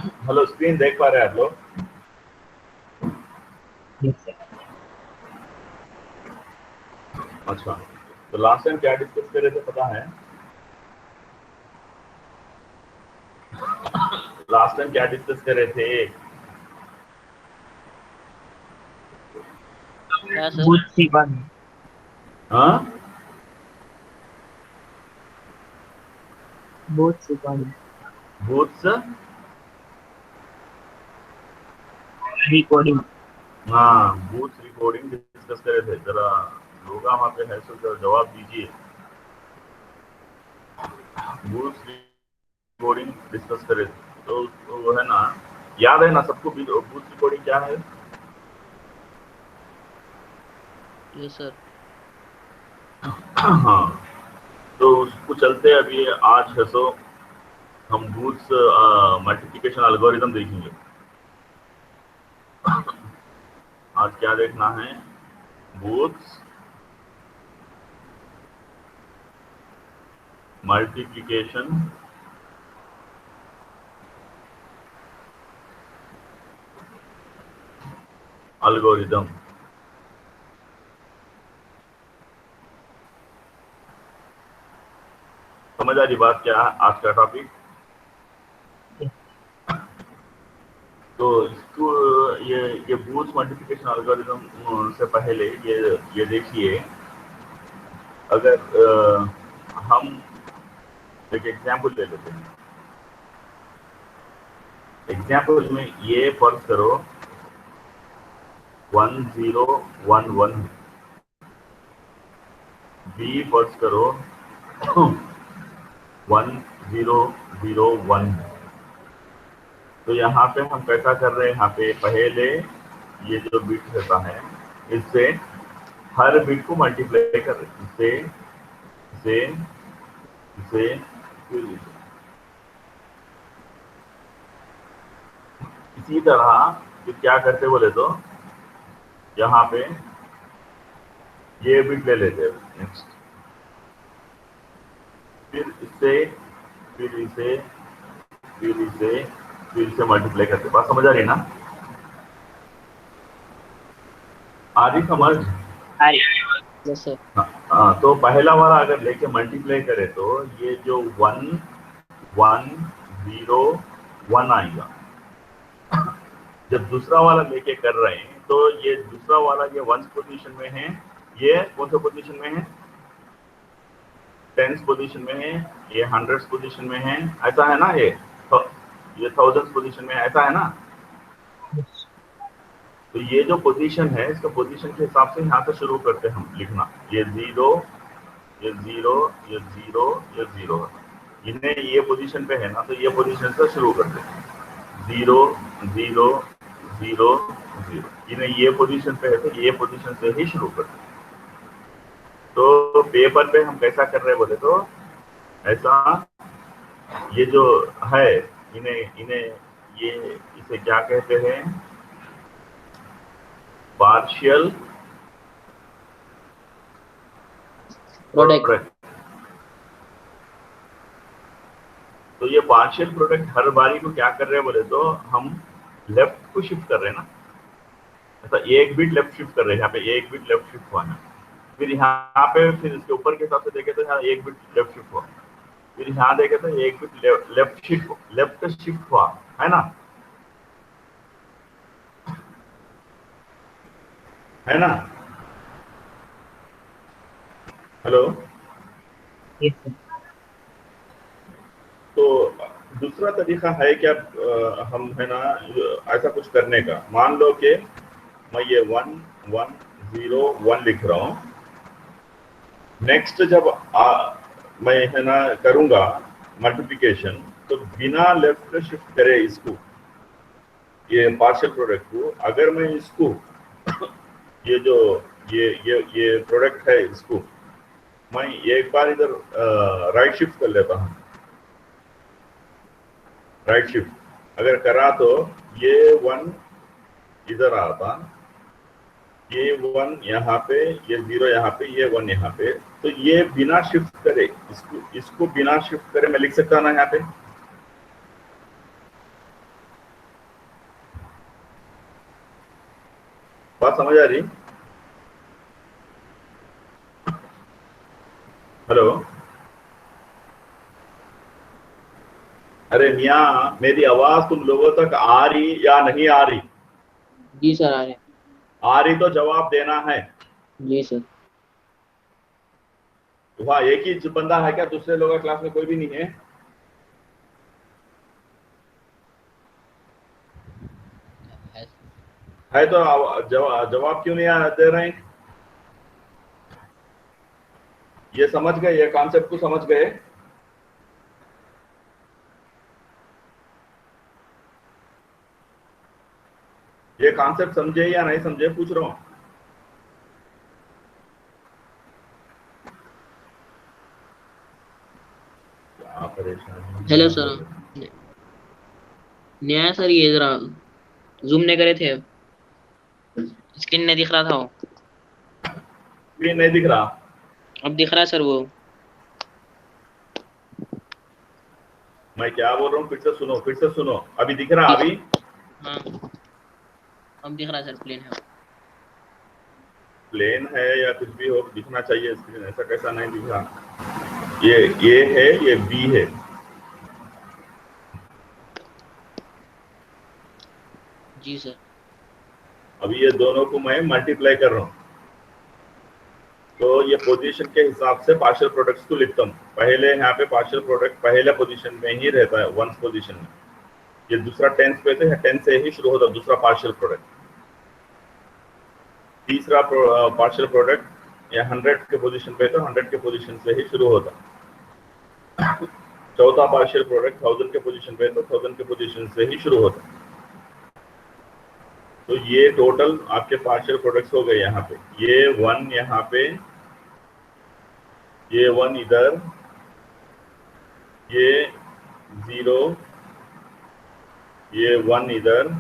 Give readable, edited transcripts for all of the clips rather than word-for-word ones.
Hello, screen देख पा रहे हैं आप लोग? अच्छा, तो लास्ट टाइम क्या डिस्कस कर रहे थे पता है? लास्ट टाइम क्या डिस्कस कर रहे थे? क्या सर? भूत सी बन हाँ, भूत सी बन भूत से? रिकॉर्डिंग। हाँ, भूत रिकॉर्डिंग डिस्कस कर रहे थे। जरा लोग वहाँ पे है, तो जवाब दीजिए। भूत रिकॉर्डिंग डिस्कस कर रहे थे, तो वो है ना, याद है ना सबको? भूत रिकॉर्डिंग क्या है? ये सर। हाँ, तो उसको चलते हैं अभी। आज है सो हम भूत मल्टीप्लिकेशन एल्गोरिदम देखेंगे। आज क्या देखना है? भूत मल्टीप्लिकेशन एल्गोरिदम। समझ आ रही बात क्या है आज का टॉपिक? तो इसको ये बूस्ट मल्टीप्लिकेशन एल्गोरिदम से पहले ये देखिए। अगर हम एक एग्जांपल ले लेते हैं। एग्जांपल में ये फर्ज करो 1011, बी फर्ज करो 1001। तो यहाँ पे हम कैसा कर रहे हैं? यहाँ पे पहले ये जो बिट रहता है, इससे हर बिट को मल्टीप्लाई कर रहे हैं। इसे इसे फिर इसी तरह फिर क्या करते बोले तो यहाँ पे ये बिट ले लेते हैं। नेक्स्ट, फिर इससे, फिर इसे, फिर इसे, फिर इसे मल्टीप्लाई करते। बात समझ आ रही है ना? आ रही समझ? Yes sir. हाँ, तो पहला वाला अगर लेके मल्टीप्लाई करे तो ये जो 1 1 0 1 आएगा। जब दूसरा वाला लेके कर रहे हैं तो ये दूसरा वाला ये 1 पोजीशन में है, ये कौन सा पोजीशन में है? 10 पोजीशन में है, ये 100 पोजीशन में है। ऐसा है ना? ये 1000 पोजीशन में है, ऐसा है ना? तो ये जो पोजीशन है, इसका पोजीशन के हिसाब से यहाँ से शुरू करते हैं हम लिखना। ये 0, ये 0, ये 0, ये 0। इन्हें ये पोजीशन पे है ना, तो ये पोजीशन से शुरू करते हैं। 0 0 0 0। इन्हें ये पोजीशन पे है, तो ये पोजीशन से ही शुरू करते हैं। तो पेपर पे हम कैसा कर रहे हैं बोले तो ऐसा, ये जो है, इन्हें इन्हें ये इसे क्या कहते हैं? Partial product. प्रोडक्ट। तो ये पार्शियल प्रोडक्ट हर बारी को क्या कर रहे हैं बोले तो हम लेफ्ट को शिफ्ट कर रहे हैं ना। ऐसा एक बिट लेफ्ट शिफ्ट कर रहे हैं। यहाँ पे एक बिट लेफ्ट शिफ्ट हुआ है। फिर यहाँ पे, फिर इसके ऊपर के हिसाब से देखे तो यहाँ एक बिट लेफ्ट शिफ्ट हुआ। फिर यहाँ देखे तो एक बिट लेफ्ट शिफ्ट हुआ, है ना? है ना? हेलो। तो दूसरा तरीका है क्या? हम है ना ऐसा कुछ करने का। मान लो कि मैं ये 1 1 0 1 लिख रहा हूँ। नेक्स्ट जब मैं है ना करूंगा मल्टीप्लिकेशन, तो बिना लेफ्ट शिफ्ट करे इसको, ये पार्शियल प्रोडक्ट को, अगर मैं इसको ये जो ये प्रोडक्ट है, इसको मैं एक बार इधर राइट शिफ्ट कर लेता हूँ। राइट शिफ्ट अगर करा तो ये 1 इधर आता, ये 1 यहाँ पे, ये 0 यहाँ पे, ये 1 यहाँ पे। तो ये बिना शिफ्ट करे, इसको बिना शिफ्ट करे मैं लिख सकता ना यहाँ पे? बात समझ आ रही? हेलो, अरे मियाँ, मेरी आवाज तुम लोगों तक आ रही या नहीं आ रही? जी सर आ रहे हैं। आ रही तो जवाब देना है। जी सर। वहाँ एक ही बंदा है क्या? दूसरे लोग क्लास में कोई भी नहीं है? है तो जवाब क्यों नहीं दे रहे हैं? ये समझ गए? ये कॉन्सेप्ट को समझ गए? ये कॉन्सेप्ट समझे या नहीं समझे पूछ रहा हूँ। क्या परेशानी हेलो है? सर। न्याय सर, ये जरा जूम नहीं करे थे, स्क्रीन नहीं दिख रहा था वो। स्क्रीन नहीं दिख रहा? अब दिख रहा है सर वो। मैं क्या बोल रहा हूँ फिर से सुनो, फिर से सुनो। अभी दिख रहा? अभी हाँ, अब दिख रहा है सर, प्लेन है। प्लेन है या कुछ भी हो, दिखना चाहिए स्क्रीन। ऐसा कैसा नहीं दिख रहा? ये है, ये बी है। जी सर। अभी ये दोनों को मैं मल्टीप्लाई कर रहा हूँ, तो ये पोजीशन के हिसाब से पार्शियल प्रोडक्ट्स को लिखता हूँ। पहले यहाँ पे पार्शियल प्रोडक्ट पहले पोजीशन में ही रहता है, वंस पोजीशन में। ये दूसरा टेंस पे थे, टेंस से ही शुरू होता है दूसरा पार्शियल प्रोडक्ट। तीसरा पार्शियल प्रोडक्ट या 100 के पोजीशन पे तो 100 के पोजीशन से ही शुरू होता। चौथा पार्शियल प्रोडक्ट 1000 के पोजीशन पे तो 1000 के पोजीशन से ही शुरू होता। तो ये टोटल आपके पार्शियल प्रोडक्ट्स हो गए। यहाँ पे ये 1, यहाँ पे ये 1 इधर, ये 0, ये 1 इधर,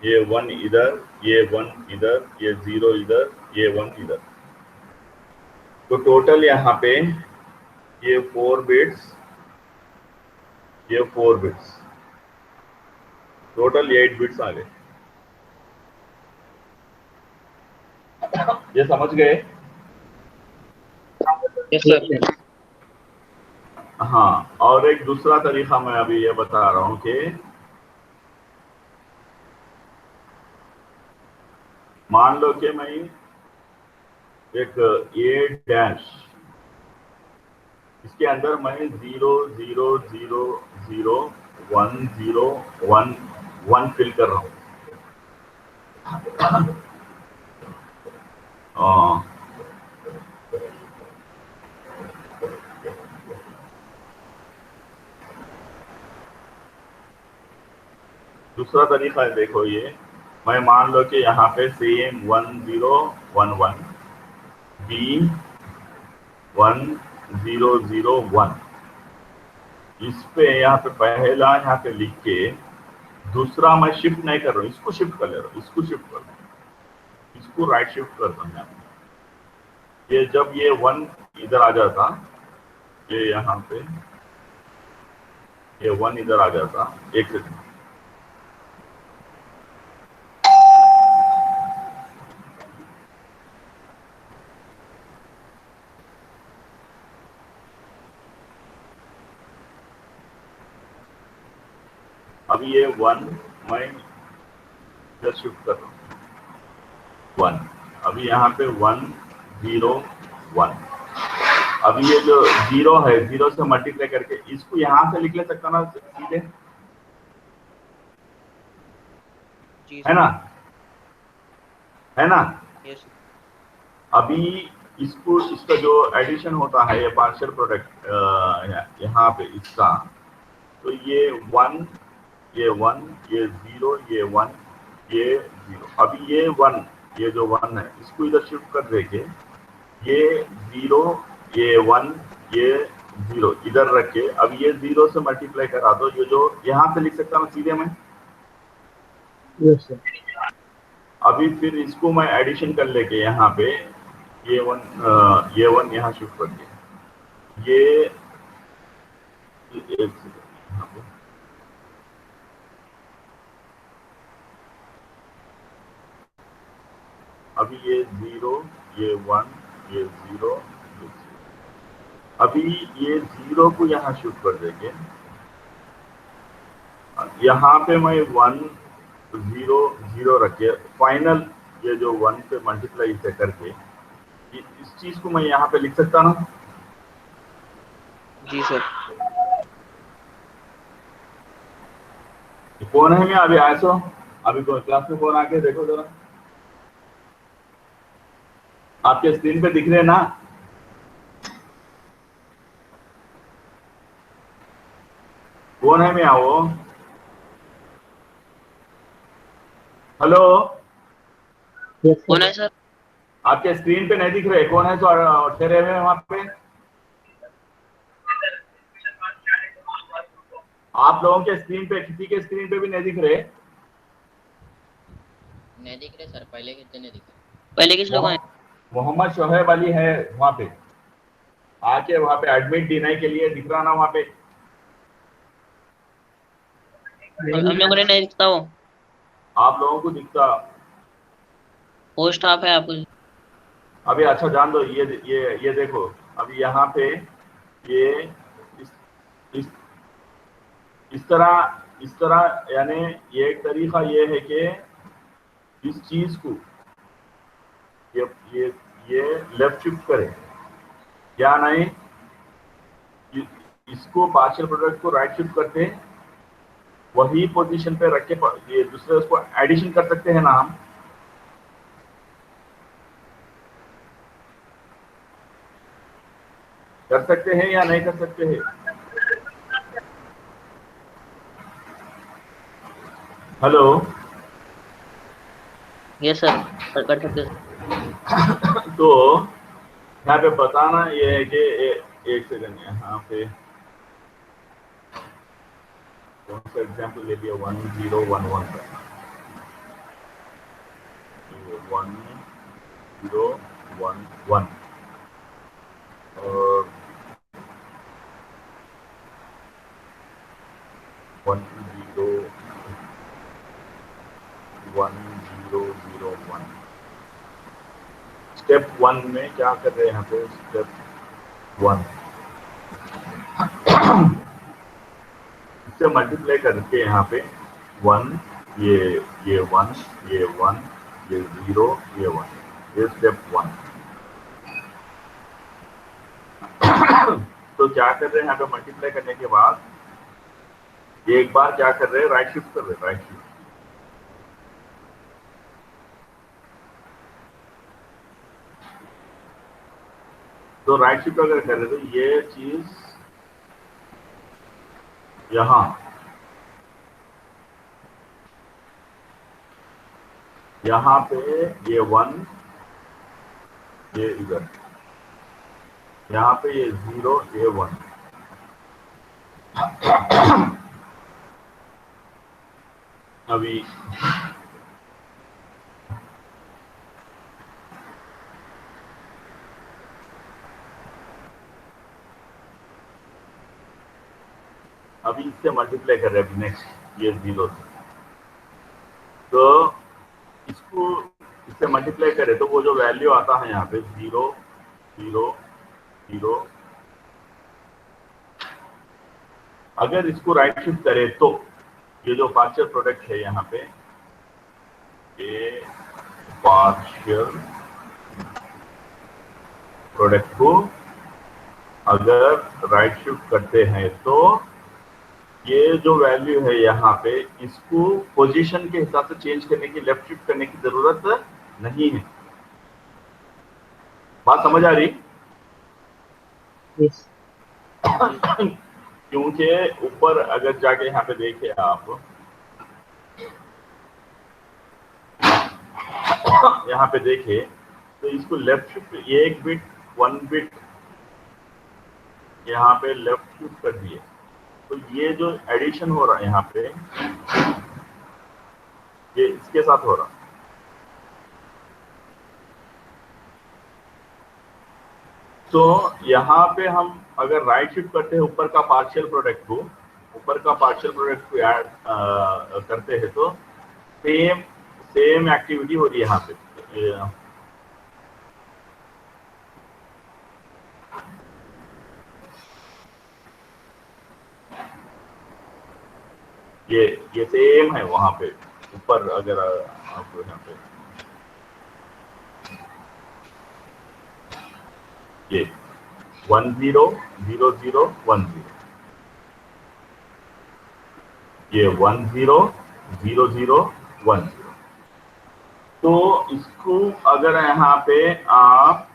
ये 1 इधर, ये 1 इधर, ये 0 इधर, ये 1 इधर। तो टोटल यहाँ पे ये 4 बिट्स, ये 4 बिट्स, टोटल 8 बिट्स आ गए। ये समझ गए? Yes sir. हाँ, और एक दूसरा तरीका मैं अभी ये बता रहा हूँ कि मान लो कि मैं एक ए डैश, इसके अंदर मैं 0 0 0 0 1 0 1 1 फिल कर रहा हूँ। दूसरा तरीका है, देखो ये मैं मान लो कि यहाँ पे सेम 1 0 1 1 बी 1 0 0 1, इस पे यहाँ पे पहला यहाँ पे लिख के दूसरा मैं शिफ्ट नहीं कर रहा हूँ, इसको शिफ्ट कर ले रहा हूँ, इसको शिफ्ट कर रहा हूँ, इसको राइट शिफ्ट कर रहा हूँ। ये जब ये 1 इधर आ जाता, ये यहाँ पे ये 1 इधर आ जाता, एक सेकंड। अभी ये 1 मैं इधर शिफ्ट कर रहा हूँ, 1। अभी यहाँ पे 1 0 1। अभी ये जो 0 है, 0 से मल्टीप्लाई करके इसको यहाँ से लिख ले सकता ना सीधे, है ना? है ना? यस। अभी इसको, इसका जो एडिशन होता है ये पार्शियल प्रोडक्ट यहाँ पे इसका, तो ये 1 ये 1 ये 0 ये 1 ये 0। अभी ये 1, ये जो 1 है इसको इधर शिफ्ट कर देके ये 0 ये 1 ये 0 इधर रख के अब ये 0 से मल्टीप्लाई करा दो। ये जो यहाँ से लिख सकता हूँ सीधे मैं। Yes sir. अभी फिर इसको मैं एडिशन कर लेके यहाँ पे ये 1 यहाँ शिफ्ट कर दिया। ये एक सेकंड, यहाँ पे अभी ये 0, ये 1, ये 0, ये 0। अभी ये 0 को यहाँ शिफ्ट कर देंगे। यहाँ पे मैं 1, 0, 0 रखे फाइनल, ये जो 1 पे मल्टीप्लाई से करके इस चीज को मैं यहाँ पे लिख सकता ना? जी सर। कौन है? मैं अभी आया सो अभी क्लास में कौन आके देखो जरा, आपके स्क्रीन पे दिख रहे हैं ना? कौन है? मैं आओ। हेलो, Yes, कौन sir. है सर? आपके स्क्रीन पे नहीं दिख रहे? कौन है तो ठहरे हुए वहां पे? आप लोगों के स्क्रीन पे, किसी के स्क्रीन पे भी नहीं दिख रहे? नहीं दिख रहे सर, पहले कितने नहीं दिख रहे? पहले किस लोग आए? मोहम्मद शोहेब अली है वहां पे, आके वहां पे एडमिट डिनाई के लिए दिख रहा ना वहां पे? हम लोगों ने नहीं दिखता वो। आप लोगों को दिखता? वो स्टाफ है आपको। अभी अच्छा जान दो, ये देखो, अभी यहाँ पे ये इस इस तरह यानी ये एक तरीका ये है कि इस चीज को ये लेफ्ट शिफ्ट करे या नहीं, इसको पार्शियल प्रोडक्ट को राइट शिफ्ट करते हैं, वही पोजीशन पे रख के ये दूसरे उसको एडिशन कर सकते हैं ना हम? कर सकते हैं या नहीं कर सकते हैं? हेलो, यस सर, कर सकते सर। तो यहाँ पे बताना ये है कि एक सेकंड, यहाँ पे कौन सा एग्जाम्पल ले लिया? 1, 0, 1, 1 का 1, 0, 1, 1 और 1, 0, 1, 0, 0, 1। स्टेप 1 में क्या कर रहे हैं यहाँ पे? स्टेप 1 इससे मल्टीप्लाई करके यहाँ पे 1, ये 1, ये 1, ये 0, ये 1, ये स्टेप 1। तो क्या कर रहे हैं यहाँ पे? मल्टीप्लाई करने के बाद एक बार क्या कर रहे हैं? राइट शिफ्ट कर रहे हैं, राइट शिफ्ट। तो राइट शिफ्ट अगर कर रहे तो ये चीज यहाँ पे ये 1, ये इधर, यहाँ पे ये 0, ये 1। अभी इससे मल्टीप्लाई कर रहे हैं नेक्स्ट, ये 0 से, तो इसको इससे मल्टीप्लाई करें तो वो जो वैल्यू आता है यहाँ पे 0, 0, 0, अगर इसको राइट शिफ्ट करें तो ये जो पार्शियल प्रोडक्ट है यहाँ पे, ये पार्शियल प्रोडक्ट को अगर राइट शिफ्ट करते हैं तो ये जो वैल्यू है यहाँ पे, इसको पोजीशन के हिसाब से चेंज करने की, लेफ्ट शिफ्ट करने की जरूरत नहीं है। बात समझ आ रही? Yes. क्योंकि ऊपर अगर जाके यहाँ पे देखे आप, यहाँ पे देखे तो इसको लेफ्ट शिफ्ट, एक बिट 1 बिट यहाँ पे लेफ्ट शिफ्ट कर दिए, तो ये जो एडिशन हो रहा है यहाँ पे, ये इसके साथ हो रहा। तो यहाँ पे हम अगर राइट शिफ्ट करते हैं ऊपर का पार्शियल प्रोडक्ट को, ऐड करते हैं तो सेम एक्टिविटी हो रही है यहाँ पे। ये सेम है वहां पे ऊपर। अगर आप यहाँ पे ये 1 0 0 0 1 0, ये 1 0 0 0 1 0। तो इसको अगर यहाँ पे आप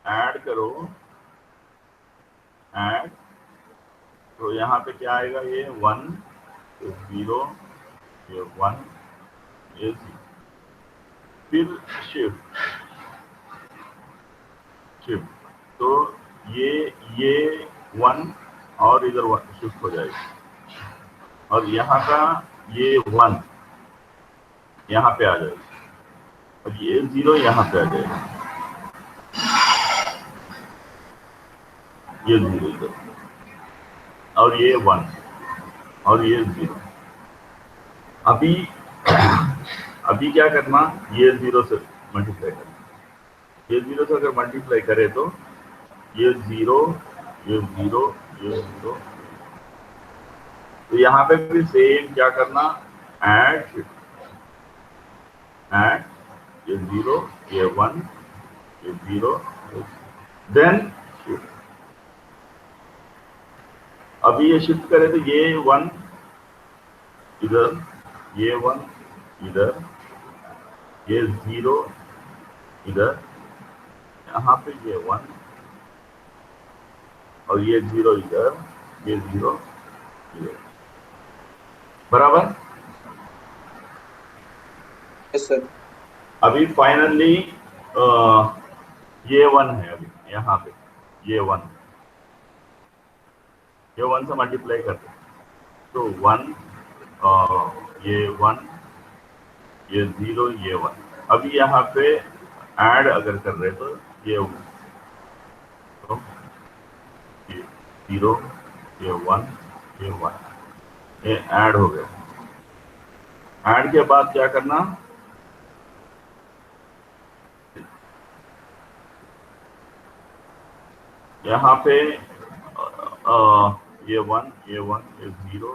ऐड करो, ऐड, तो यहाँ पे क्या आएगा, ये 1 0, ये 1, ये 0, फिर शिफ्ट शिफ्ट, तो ये 1 और इधर 1 शिफ्ट हो जाएगा, और यहाँ का ये 1 यहाँ पे आ जाएगा, और ये 0 यहाँ पे आ जाएगा, ये 0 इधर, और ये 1 और ये 0। अभी क्या करना, ये 0 से मल्टीप्लाई करना, ये 0 से अगर मल्टीप्लाई करे तो ये 0 ये 0 ये 0। तो यहाँ पे भी सेम क्या करना, ऐड ऐड, ये 0 ये 1 ये 0, देन शिफ्ट। अभी ये शिफ्ट करे तो ये 1 इधर, ये 1 इधर, ये 0 इधर, यहाँ पे ये 1 और ये 0 इधर, ये 0 इधर, बराबर। Yes sir. अभी फाइनली ये 1 है, अभी यहाँ पे ये 1 से मल्टीप्लाई करते हैं, तो 1 ये 1 ये 0 ये 1। अभी यहाँ पे ऐड अगर कर रहे तो ये 0 ये 1 ये 1, ये ऐड हो गया। ऐड के बाद क्या करना, यहाँ पे ये 1 ये 1 ये 0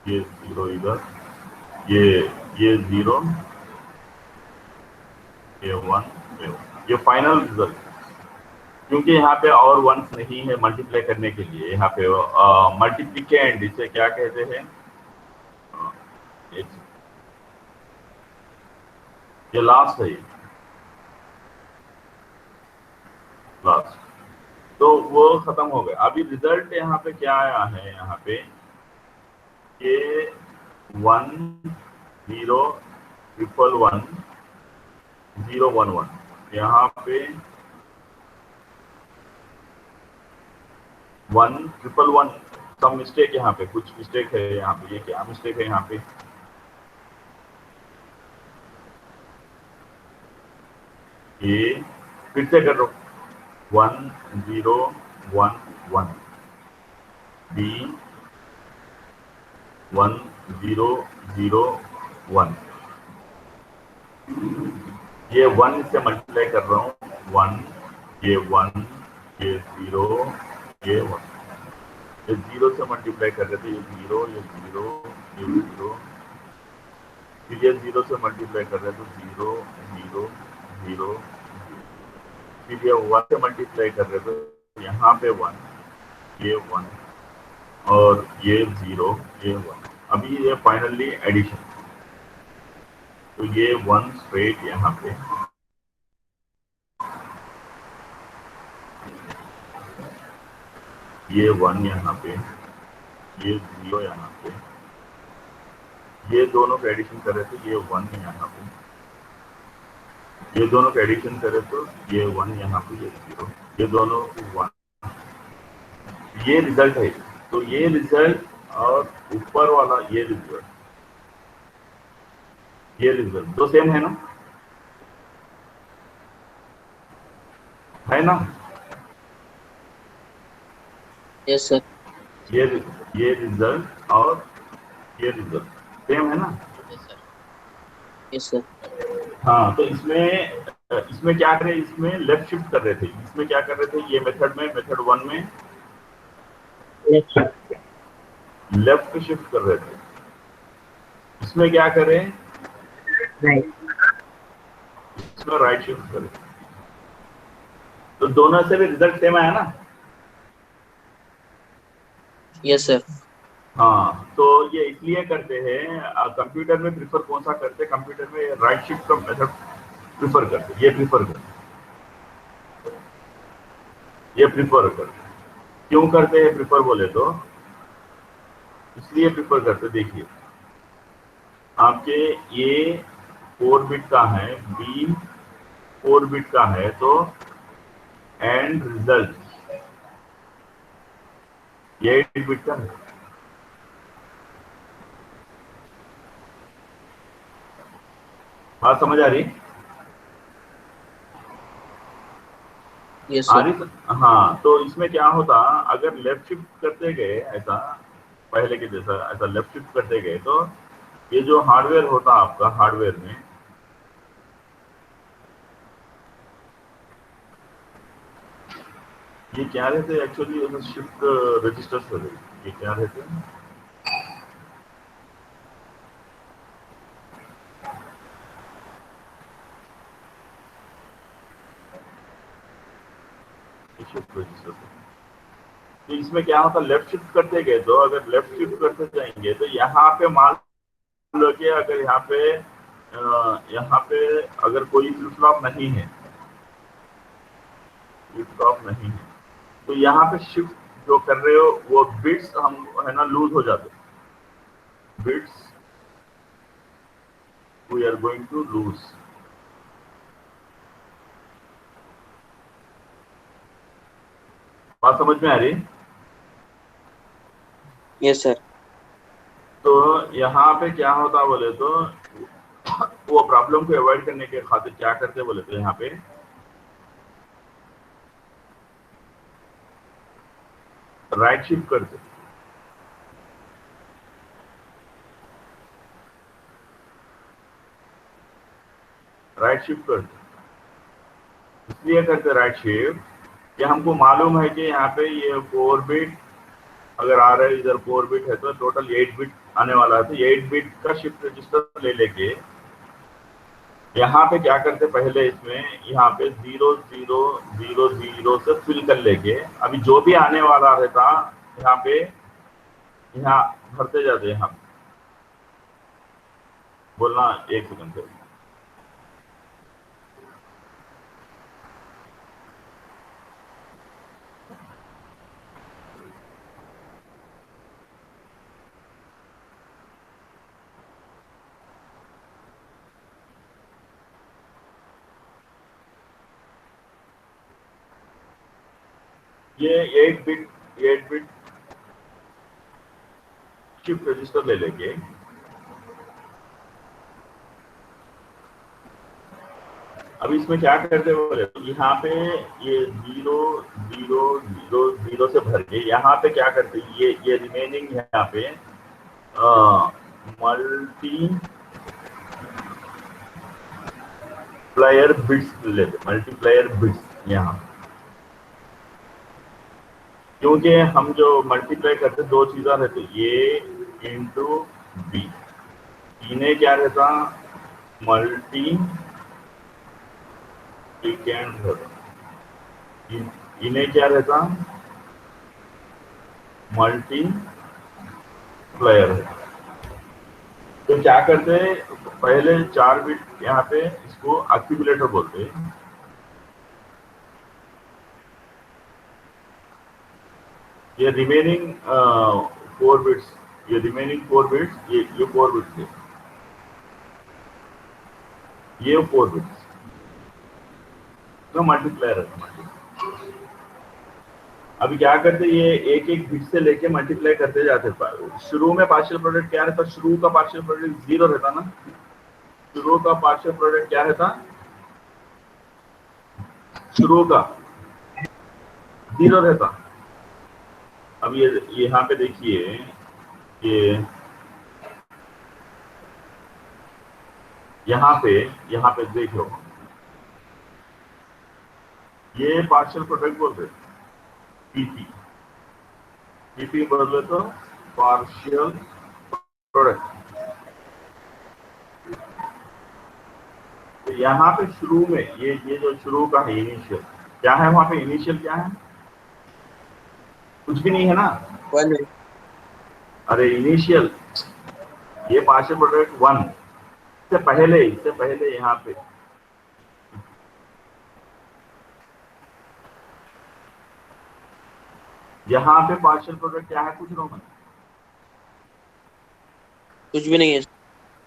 ये 0 इधर, ये 0 ये 1 ये 1, ये फाइनल रिजल्ट। क्योंकि यहाँ पे और 1 नहीं है मल्टीप्लाई करने के लिए, यहाँ पे मल्टीप्लिकेंड इसे क्या कहते हैं, ये लास्ट है, ये लास्ट, तो वो खत्म हो गया। अभी रिजल्ट यहाँ पे क्या आया है, यहाँ पे ये 1 0 1 1 0 1 1, यहाँ पे 1 1 1, सब मिस्टेक, यहाँ पे कुछ मिस्टेक है, यहाँ पे ये क्या मिस्टेक है, यहाँ पे ये फिर से कर लो, 1 0 1 1, B 1 0 0 1, ये 1 से मल्टीप्लाई कर रहा हूँ, 1 ये 1 ये 0 ये 1, ये 0 से मल्टीप्लाई कर रहे थे, ये 0 ये 0 ये 0, फिर ये 0 से मल्टीप्लाई कर रहे थे, 0 0 0, फिर ये 1 से मल्टीप्लाई कर रहे थे, यहाँ पे 1 ये 1 और ये 0 ये 1। अभी ये फाइनली एडिशन, तो ये 1 स्ट्रेट यहाँ पे, ये 1 यहाँ पे, ये 0 यहाँ पे, ये दोनों का एडिशन करे तो ये 1 यहाँ पे, ये दोनों का एडिशन करे तो ये 1 यहाँ पे, ये 0, ये दोनों 1, ये रिजल्ट है। तो ये रिजल्ट और ऊपर वाला ये रिजल्ट दो सेम है ना, है ना? Yes sir. ये रिजल्ट और ये रिजल्ट सेम है ना? Yes sir. हाँ, तो इसमें क्या कर रहे, इसमें लेफ्ट शिफ्ट कर रहे थे, इसमें क्या कर रहे थे, ये मेथड में, मेथड 1 में लेफ्ट लेफ्ट शिफ्ट कर रहे थे, इसमें क्या करें, राइट इसमें राइट शिफ्ट करें, तो दोनों से भी रिजल्ट सेम आया ना। Yes sir. हाँ, तो ये इसलिए करते हैं, कंप्यूटर में प्रिफर कौन सा करते हैं, कंप्यूटर में राइट शिफ्ट का मेथड प्रिफर करते, ये प्रिफर करते, ये प्रिफर करते। क्यों करते हैं प्रिफर बोले तो, इसलिए प्रिफर करते, देखिए आपके ए 4 बिट का है, बी 4 बिट का है, तो एंड रिजल्ट ये 8 बिट का है। बात समझ आ रही? यस आ सर। रही? हाँ, तो इसमें क्या होता, अगर लेफ्ट शिफ्ट करते गए ऐसा, पहले के जैसा ऐसा लेफ्ट शिफ्ट करते गए, तो ये जो हार्डवेयर होता आपका, हार्डवेयर में ये क्या रहते एक्चुअली, शिफ्ट रजिस्टर्स हो गए, ये क्या रहते हैं, शिफ्ट रजिस्टर्स। तो इसमें क्या होता, लेफ्ट शिफ्ट करते गए, तो अगर लेफ्ट शिफ्ट करते जाएंगे तो यहाँ पे मान लो कि अगर यहाँ पे अगर कोई फ्लिप फ्लॉप नहीं है, फ्लिप फ्लॉप नहीं है, तो यहाँ पे शिफ्ट जो कर रहे हो वो बिट्स हम है ना लूज हो जाते, bits we are going to lose. बात समझ में आ रही? Yes sir. तो यहाँ पे क्या होता बोले तो, वो प्रॉब्लम को अवॉइड करने के खातिर क्या करते बोले तो, यहाँ पे राइट शिफ्ट करते, राइट शिफ्ट करते, इसलिए करते राइट शिफ्ट कि हमको मालूम है कि यहाँ पे ये 4 बिट अगर आ रहा है, इधर 4 बिट है तो टोटल 8 बिट आने वाला है, तो 8 बिट का शिफ्ट रजिस्टर ले लेके यहाँ पे क्या करते, पहले इसमें यहाँ पे 0 0 0 0 से फिल कर लेके, अभी जो भी आने वाला रहता यहाँ पे, यहाँ भरते जाते, यहाँ बोलना 1 सेकंड से। ये 8 बिट शिफ्ट रजिस्टर ले लेंगे, अब इसमें क्या करते बोले तो, यहाँ पे ये 0 0 0 0 से भर के यहाँ पे क्या करते, ये रिमेनिंग यहाँ पे मल्टी प्लेयर बिट्स लेते, मल्टीप्लायर बिट्स यहाँ, क्योंकि हम जो मल्टीप्लाई करते दो चीज़ा रहते, ये इंटू बी, इन्हें क्या रहता मल्टी इन्हें क्या रहता मल्टी प्लेयर है। तो क्या करते हैं, पहले 4 बिट यहाँ पे इसको एक्यूमुलेटर बोलते हैं, ये रिमेनिंग 4 बिट्स, ये रिमेनिंग 4 बिट्स, ये 4 बिट्स है, ये 4 बिट्स तो मल्टीप्लायर है। अभी क्या करते, ये एक एक बिट से लेके मल्टीप्लाई करते जाते, शुरू में पार्शियल प्रोडक्ट क्या रहता, शुरू का पार्शियल प्रोडक्ट 0 रहता ना, शुरू का पार्शियल प्रोडक्ट क्या रहता, शुरू का 0 रहता। अब ये यहाँ पे देखिए, ये यहाँ पे देख लो, ये पार्शियल प्रोडक्ट बोलते पीपी, पीपी बदले तो पार्शियल प्रोडक्ट। तो यहाँ पे शुरू में ये जो शुरू का है इनिशियल, क्या है वहां पे इनिशियल क्या है? कुछ भी नहीं है ना। वन। अरे इनिशियल ये पार्शियल प्रोडक्ट वन, इससे पहले यहाँ पे पार्शियल प्रोडक्ट क्या है पूछ रहा हूँ मैं। कुछ भी नहीं है।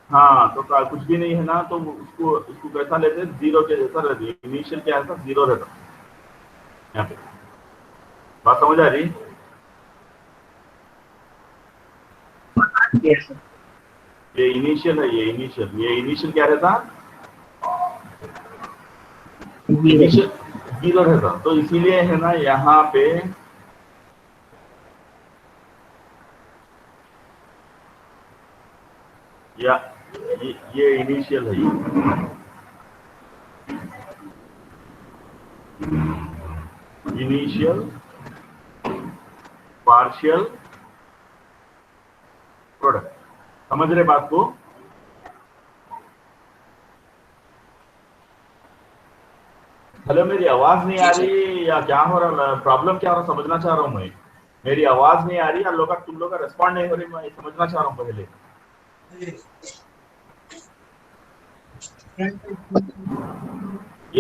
हाँ तो कुछ भी नहीं है ना, तो उसको कैसा लेते हैं? जीरो के जैसा रहता है। इनिशियल क्या रहता? जीरो रहता यहाँ पे। बात समझ आ रही? Yes, sir. ये इनिशियल है, ये इनिशियल क्या रहता? Zero. इनिशियल जीरो रहता। तो इसीलिए है ना यहाँ पे या ये इनिशियल है, इनिशियल पार्शियल प्रोडक्ट। समझ रहे बात को? हेलो, मेरी आवाज नहीं आ रही या क्या हो रहा? प्रॉब्लम क्या हो रहा समझना चाह रहा हूँ मैं। मेरी आवाज नहीं आ रही या तुम लोग का रिस्पॉन्ड नहीं हो रही, मैं समझना चाह रहा हूँ पहले।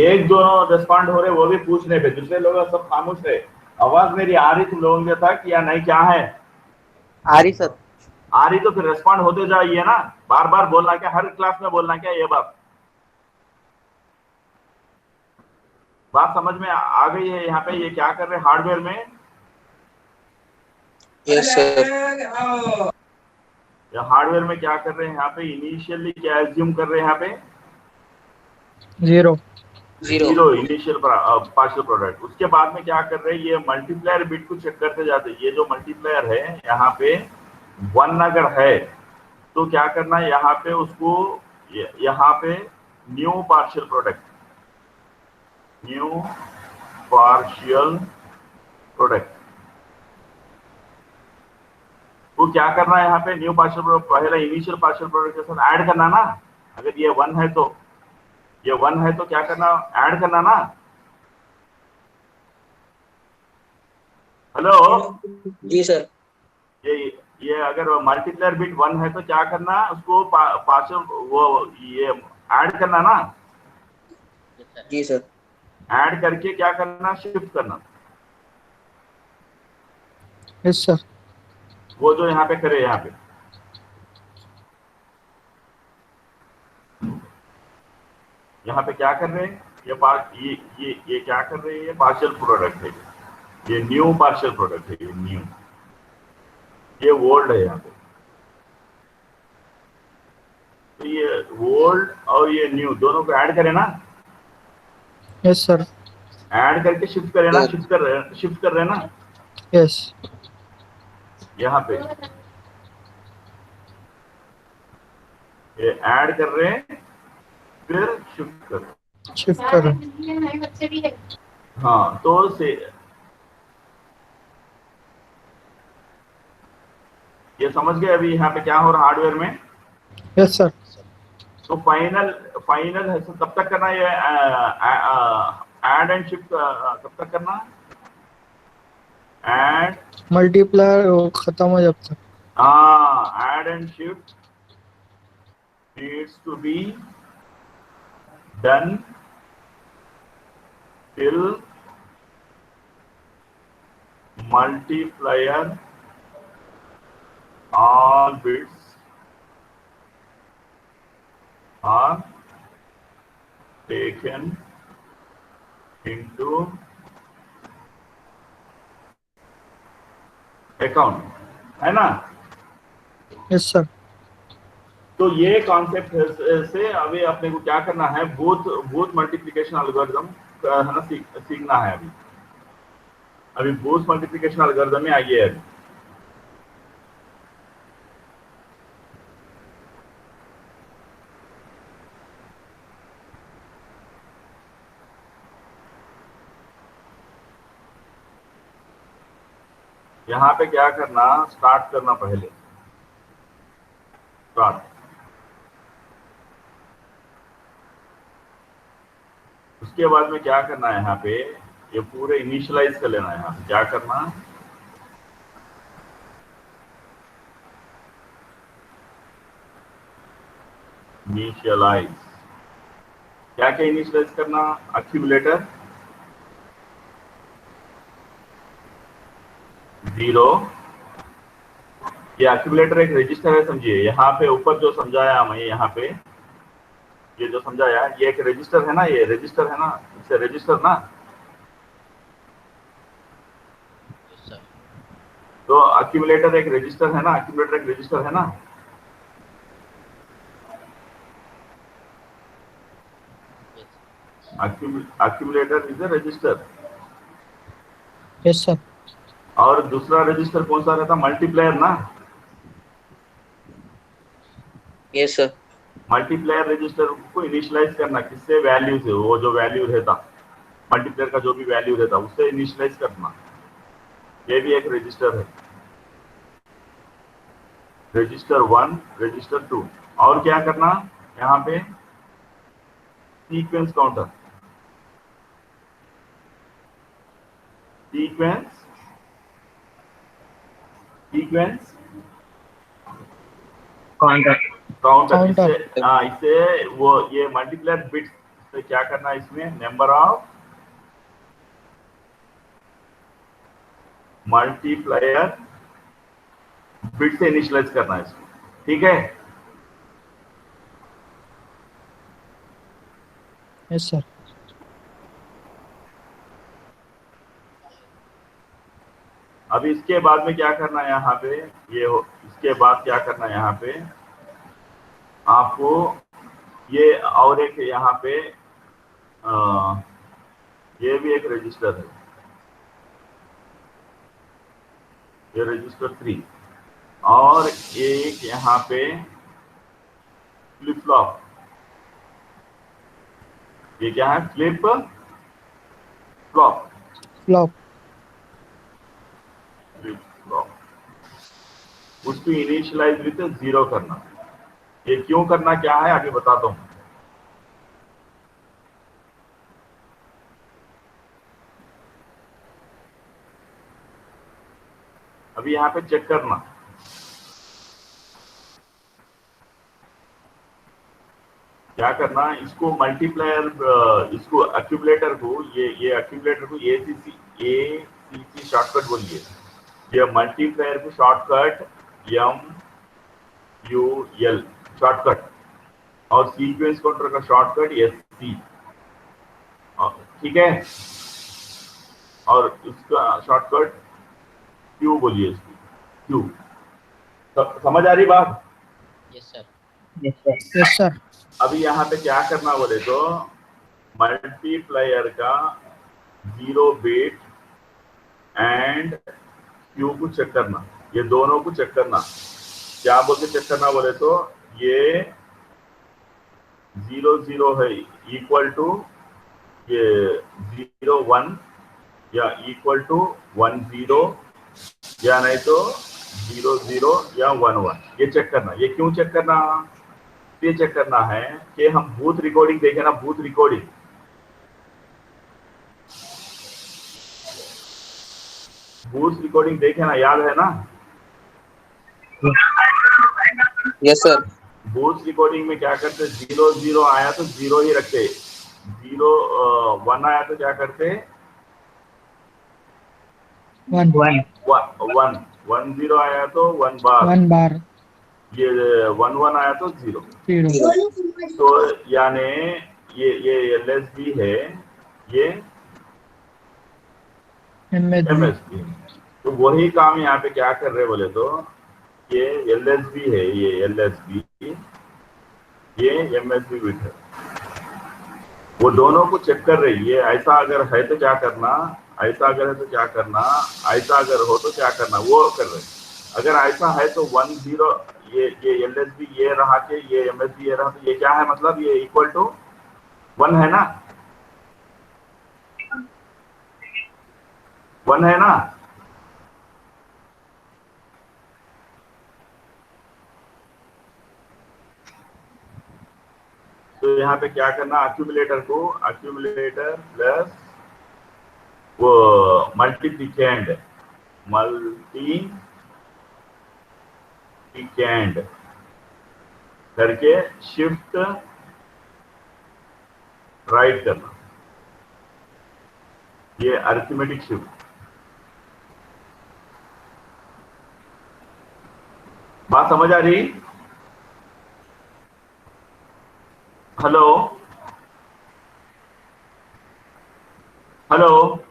एक दो रिस्पॉन्ड हो रहे, वो भी पूछ रहे थे, दूसरे लोग सब खामोश रहे। आवाज मेरी आ रही तुम लोगों के तक या नहीं? क्या है? आ रही सर। आ रही तो फिर रिस्पॉन्ड होते जाइए ना। बार बार बोलना क्या? हर क्लास में बोलना क्या? ये बात समझ में आ गई है? यहाँ पे ये क्या कर रहे हैं हार्डवेयर में? Yes sir. या हार्डवेयर में क्या कर रहे हैं यहाँ पे? इनिशियली क्या एज्यूम कर रहे हैं यहाँ पे? Zero. Zero initial partial product. उसके बाद में क्या कर रहे हैं? ये मल्टीप्लायर बिट को चेक करते जाते हैं। ये जो मल्टीप्लायर है यहाँ पे वन अगर है तो क्या करना है यहाँ पे? उसको यहाँ पे new partial product, new partial product वो क्या करना है यहाँ पे? न्यू पार्शियल प्रोडक्ट पहले इनिशियल पार्शियल प्रोडक्ट के साथ ऐड करना ना। अगर ये वन है तो क्या करना? ऐड करना ना। हेलो, जी सर। ये ये अगर मल्टीप्लायर बिट वन है तो क्या करना? उसको पार्शियल वो ये ऐड करना ना। जी सर। ऐड करके क्या करना? शिफ्ट करना। Yes, sir. वो जो यहाँ पे करे, यहाँ पे क्या कर रहे हैं? ये क्या कर रहे हैं? ये पार्शियल प्रोडक्ट है, ये न्यू पार्शियल प्रोडक्ट है, ये न्यू, ये ओल्ड है यहाँ पे। तो ये ओल्ड और ये न्यू दोनों को ऐड करें ना। Yes, sir. ऐड करके शिफ्ट करें ना। शिफ्ट कर रहे हैं ना Yes. यहाँ पे। ये ऐड कर रहे हैं फिर शिफ्ट कर रहे हैं। Shift करो. हाँ तो से ये समझ गए अभी यहाँ पे क्या हो रहा हार्डवेयर में? Yes, sir. तो फाइनल है तब तक करना ये ऐड एंड शिफ्ट कब तक करना? ऐड Multiplier वो खत्म हो जब तक. Add and shift needs to be done till multiplier all bits are taken into account, है ना? Yes, sir. तो ये कॉन्सेप्ट से अभी अपने को क्या करना है? बूथ मल्टीप्लिकेशन एल्गोरिथम है ना, सीखना है अभी बूथ मल्टीप्लिकेशन एल्गोरिथम में आइए अभी। यहाँ पे क्या करना, स्टार्ट करना पहले, स्टार्ट। उसके बाद में क्या करना है, यहाँ पे ये पूरे इनिशियलाइज कर लेना है। यहाँ पे क्या करना, इनिशियलाइज। क्या क्या इनिशियलाइज करना, एक्यूमुलेटर 0। ये एक्यूमुलेटर एक रजिस्टर है, समझिए। यहाँ पे ऊपर जो समझाया मैं, यहाँ पे ये जो समझाया, ये एक रजिस्टर है ना, ये रजिस्टर है ना, इसे रजिस्टर ना। Yes sir. तो एक्यूमुलेटर एक रजिस्टर है ना, एक्यूमुलेटर एक रजिस्टर है ना। Accumulator is a register. Yes sir. और दूसरा रजिस्टर कौन सा रहता, मल्टीप्लायर ना। Yes sir. मल्टीप्लायर रजिस्टर को इनिशियलाइज करना किससे, वैल्यू से। वो जो वैल्यू रहता, मल्टीप्लायर का जो भी वैल्यू रहता, उससे इनिशियलाइज करना। ये भी एक रजिस्टर है, रजिस्टर 1, रजिस्टर 2। और क्या करना, यहाँ पे सीक्वेंस काउंटर, सीक्वेंस काउंटर। इससे इससे वो ये मल्टीप्लायर बिट्स से क्या करना है, इसमें नंबर ऑफ मल्टीप्लायर बिट से इनिशियलाइज करना है इसमें, ठीक है। Yes sir. अभी इसके बाद में क्या करना है, यहाँ पे इसके बाद क्या करना है, यहाँ पे आपको ये और एक यहाँ पे ये भी एक रजिस्टर है, ये रजिस्टर 3। और एक यहाँ पे फ्लिप फ्लॉप, ये क्या है, फ्लिप फ्लॉप, फ्लॉप। उसको इनिशियलाइज विथ 0 करना। ये क्यों करना, क्या है, आगे बताता हूं। अभी यहाँ पे चेक करना, क्या करना, इसको मल्टीप्लायर, इसको एक्यूमुलेटर को, ये एक्यूमुलेटर को ACC शॉर्टकट बोलिए। ये मल्टीप्लायर को शॉर्टकट MUL शॉर्टकट, और सीक्वेंस काउंटर का शॉर्टकट SC, ठीक है। और इसका शॉर्टकट Q बोलिए, इसकी Q। समझ आ रही बात? Yes sir. Yes sir. अभी यहाँ पे क्या करना बोले तो, मल्टीप्लायर का 0 बिट एंड Q को चेक करना, ये दोनों को चेक करना। क्या बोल के चेक करना बोले तो, ये 0 0 है इक्वल टू ये 0 1, या इक्वल टू 1 0, या नहीं तो 0 0 या 1 1। ये चेक करना। ये क्यों चेक करना, ये चेक करना है कि हम बूथ रिकॉर्डिंग देखें ना, बूथ रिकॉर्डिंग, देखे ना, याद है ना। Yes sir. बूथ रिकॉर्डिंग में क्या करते, 0 0 आया तो 0 ही रखते, 0 1 आया तो क्या करते, 1 1 0 आया तो 1 बार, ये 1 1 आया तो 0। तो यानी ये LSB है, ये MSB। तो वही काम यहाँ पे क्या कर रहे बोले तो, ये LSB है, ये LSB, ये MSB बिट है। वो दोनों को चेक कर रही है। ऐसा अगर है तो क्या करना, ऐसा अगर है तो क्या करना, ऐसा अगर हो तो क्या करना, वो कर रहे। अगर ऐसा है तो 1 0, ये LSB ये रहा के ये MSB ये रहा, तो ये क्या है, मतलब ये इक्वल टू 1 है ना, 1 है ना। तो यहाँ पे क्या करना, अक्यूमुलेटर को अक्यूमुलेटर प्लस वो मल्टीप्लिकेंड करके शिफ्ट राइट करना, ये अरिथमेटिक शिफ्ट। बात समझ आ रही? हेलो हेलो,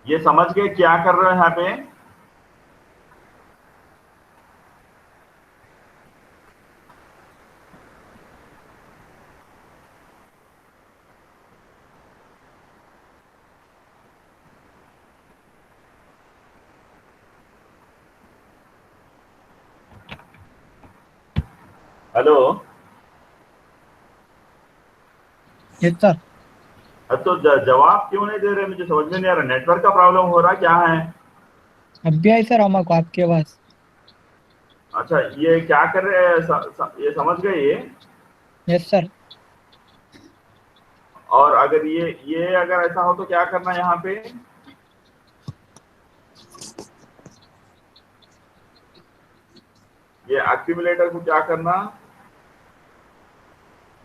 ये समझ गए क्या कर रहे हो यहाँ पे? Hello, yes sir. तो जवाब क्यों नहीं दे रहे, मुझे समझ में नहीं आ रहा। नेटवर्क का प्रॉब्लम हो रहा है, क्या है? अभी आई सर हमको आपकी आवाज। अच्छा, ये क्या कर रहे हैं, ये समझ गए ये? Yes sir. और अगर ये अगर ऐसा हो तो क्या करना यहाँ पे? ये एक्यूमुलेटर को क्या करना,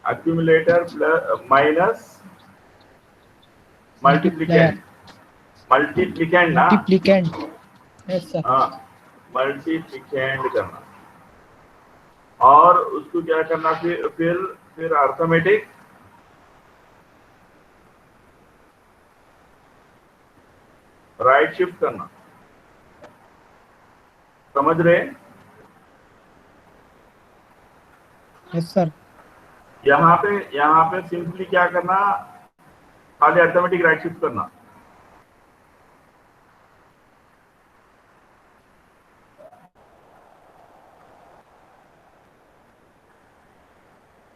एक्यूमुलेटर प्लस माइनस मल्टीप्लायर, मल्टीप्लिकेंड, मल्टीप्लिकेंड ना? मल्टीप्लिकेंट। Yes sir. हाँ, मल्टीप्लिकेंड करना। और उसको क्या करना, फिर अर्थमेटिक राइट शिफ्ट करना। समझ रहे? Yes sir. यहाँ पे सिंपली क्या करना, खाली अर्थमेटिक राइट शिफ्ट करना।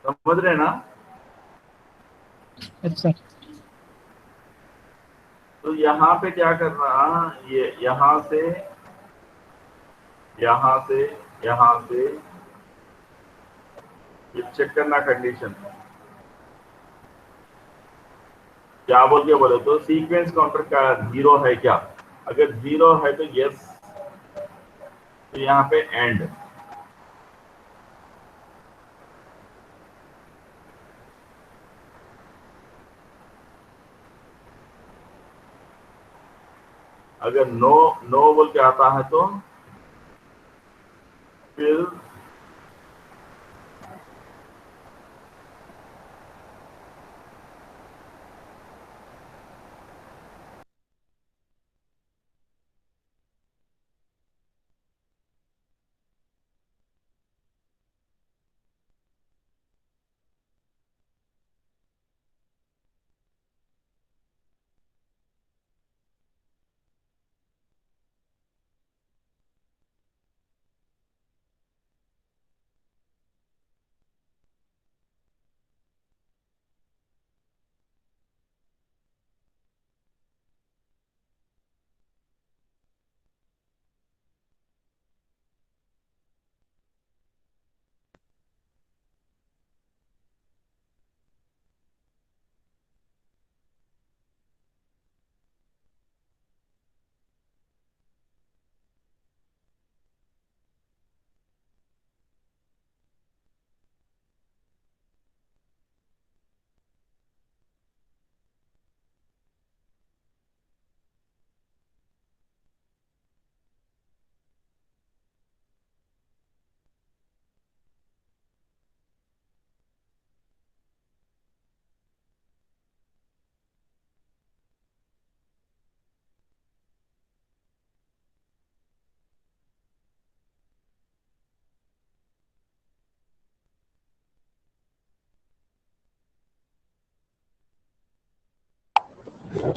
समझ रहे ना? Yes sir. तो यहाँ पे क्या करना, ये यहाँ से ये चेक करना कंडीशन, क्या बोल के बोले तो सीक्वेंस काउंटर का 0 है क्या? अगर 0 है तो यस, तो यहाँ पे एंड। अगर नो नो बोल के आता है तो फिर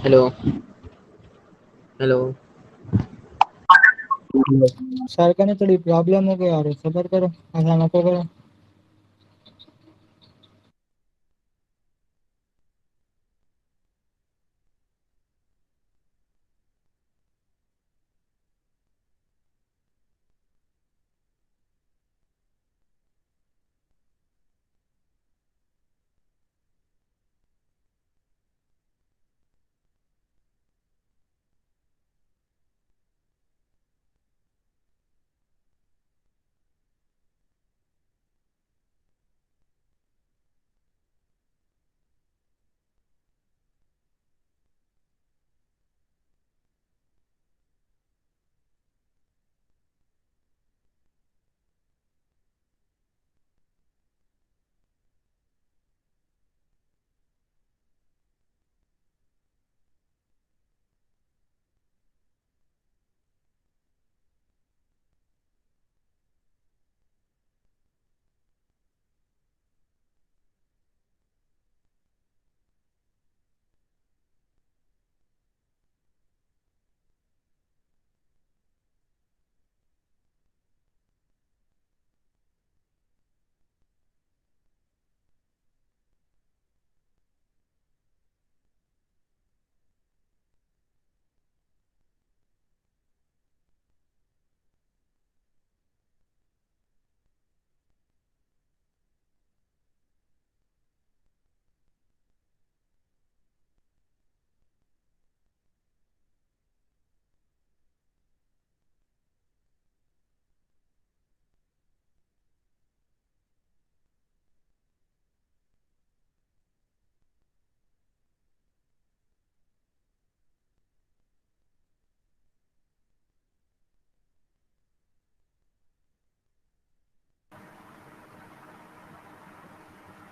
हेलो हेलो। सर का नहीं थोड़ी प्रॉब्लम हो गई और सबर करो, ऐसा ना करो।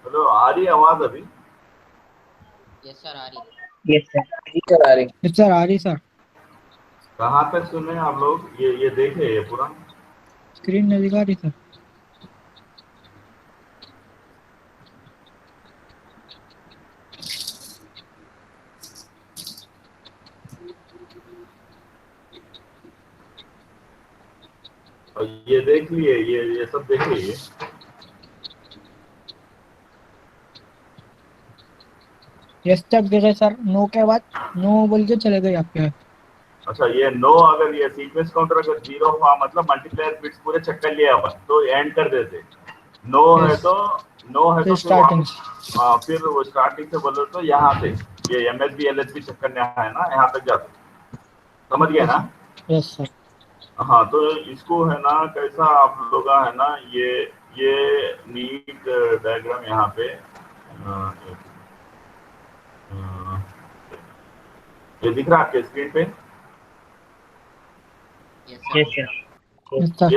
हेलो, आ रही है आवाज अभी? यस सर आ रही। यस सर, जी सर आ रही। यस सर आ रही सर। कहाँ तक सुने आप लोग? ये देखे ये पूरा? स्क्रीन नहीं दिखा रही सर। और ये देख लिए, ये सब देख लिए? यस तक देखे सर, नो के बाद नो बोल के चले गए आपके। अच्छा, ये नो, अगर ये सीक्वेंस काउंटर अगर 0 हुआ मतलब मल्टीप्लायर बिट्स पूरे चेक कर लिए अपन, तो एंड कर देते। नो है यस तो नो है तो फिर फिर स्टार्टिंग। वापस फिर वो स्टार्टिंग से बोलो तो यहाँ से ये एमएसबी एलएसबी चेक करने है ना, यहाँ तक जाते। समझ गए ना? Yes sir. हाँ, तो इसको है ना कैसा आप लोग है ना, ये नीट डायग्राम यहाँ पे ये दिख रहा है आपके स्क्रीन पे? Yes yes sir. Sir. Yes sir.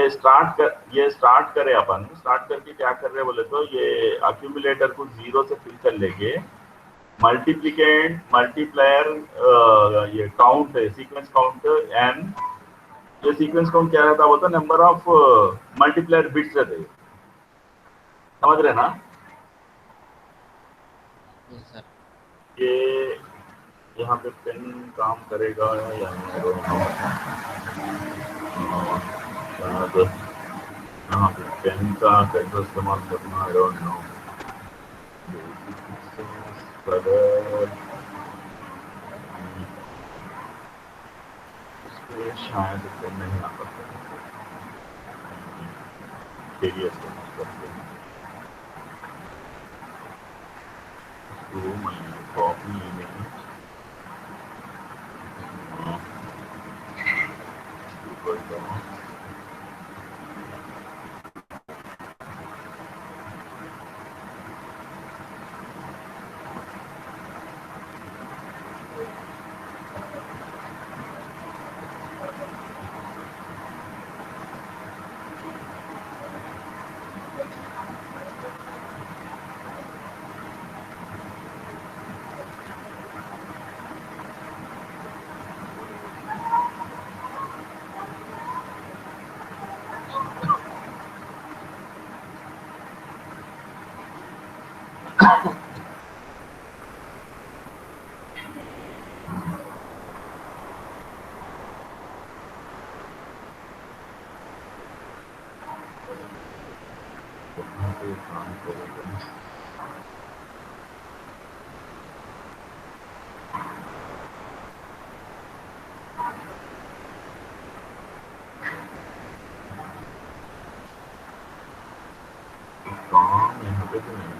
ये स्टार्ट करे अपन। स्टार्ट करके क्या कर रहे हैं बोले तो ये अक्यूमुलेटर को 0 से फिल कर लेके मल्टीप्लिकेंट मल्टीप्लायर ये काउंट है, सीक्वेंस काउंट एन। ये सीक्वेंस काउंट क्या रहता है बोलते, नंबर ऑफ मल्टीप्लायर बिट्स रहते हैं। समझ रहे ना? Yes sir. ये यहाँ पे पेन काम करेगा या नहीं, I don't know। यहाँ पे पेन का कैसे इस्तेमाल करना, I don't know। शायद पेन नहीं आ सकता। कॉपी नहीं काम करेगा। काम यहाँ पे तो नहीं है।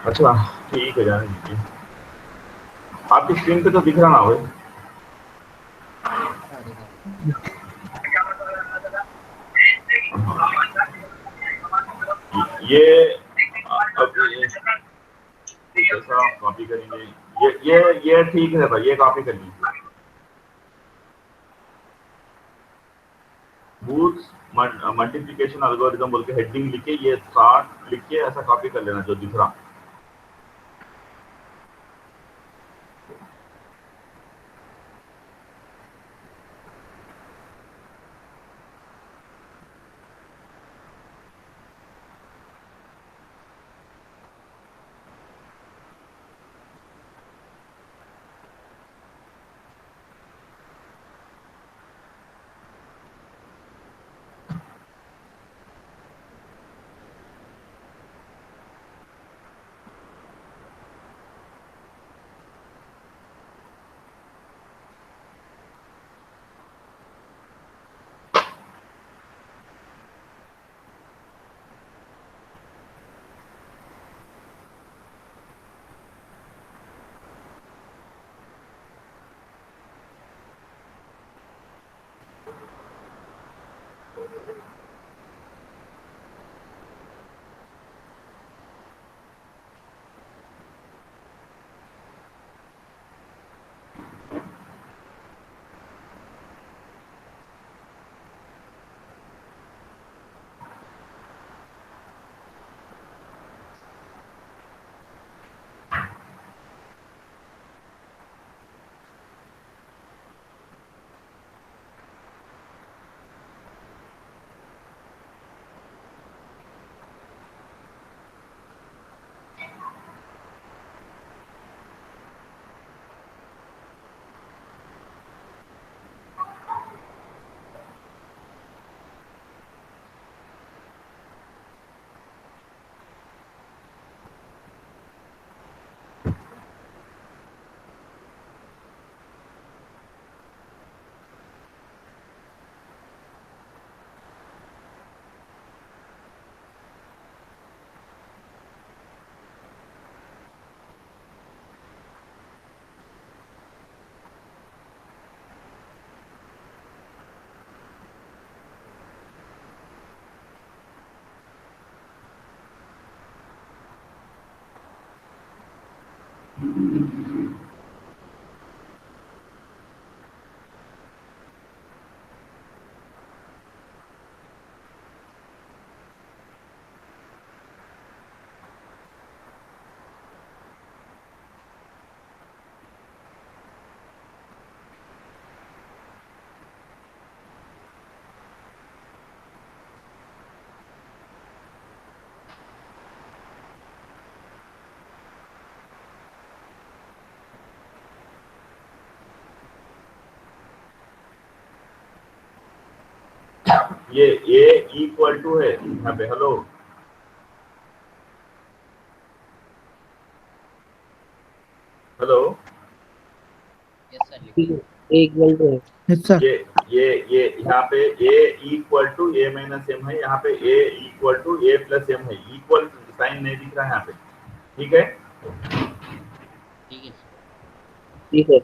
अच्छा ठीक है, जाने दीजिए। आपकी स्क्रीन पे तो दिख रहा ना भाई? हाँ दिखा। ये अब जैसा आप कॉपी करेंगे, ये ठीक है भाई, ये कॉपी कर लीजिए। बूथ मल्टीप्लिकेशन एल्गोरिथम बोल के हेडिंग लिख के, ये स्टार्ट लिख के ऐसा कॉपी कर लेना जो दिख रहा। ये a इक्वल टू है यहाँ पे, हेलो हेलो, यस सर लिखिए। इक्वल टू है। Yes sir. ये यहाँ पे a equal to a minus M है, यहाँ पे a equal to a plus M है, इक्वल साइन नहीं दिख रहा है यहाँ पे, ठीक है। ठीक है सर। ठीक है।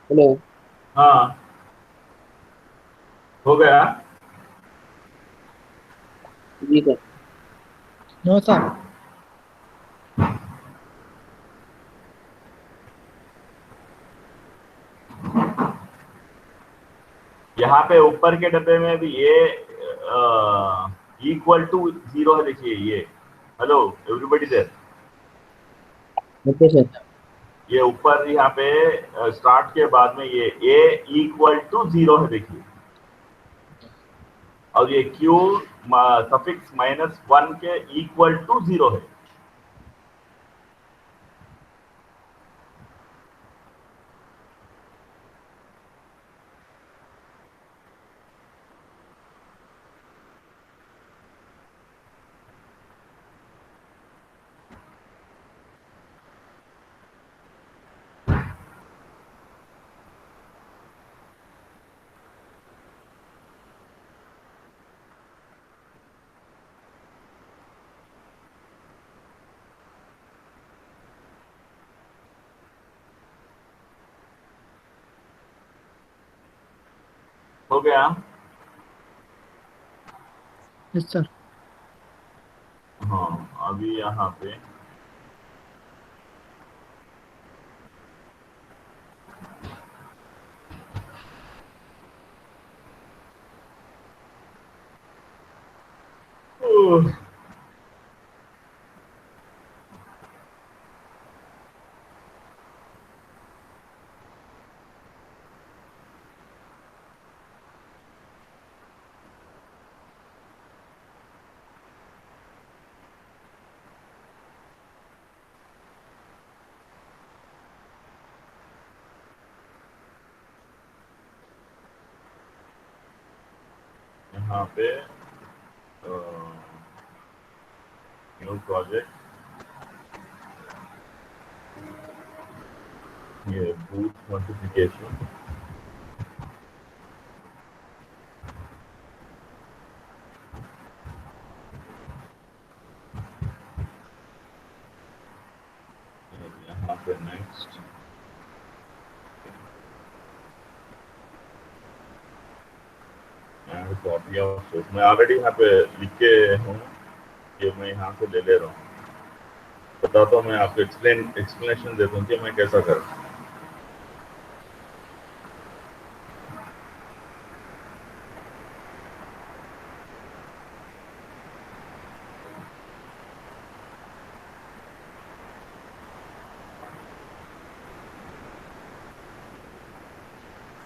हेलो। हाँ हो गया। जी सर। No sir. यहाँ पे ऊपर के डब्बे में भी ये इक्वल टू 0 है, देखिए ये, hello everybody there, okay sir. ये ऊपर यहाँ पे स्टार्ट के बाद में ये a इक्वल टू 0 है देखिए, और ये q सफिक्स -1 के इक्वल टू 0 है। हो गया। Yes sir. हाँ अभी यहाँ पे यहाँ पे न्यू प्रोजेक्ट, ये बूथ नोटिफिकेशन, यहाँ पे नेक्स्ट, कॉपी ऑफ सोर्स मैं ऑलरेडी यहाँ पे लिख के हूँ, ये मैं यहाँ से ले ले रहा हूँ, बताता हूँ मैं आपको, एक्सप्लेनेशन देता हूँ कि मैं कैसा करूँ।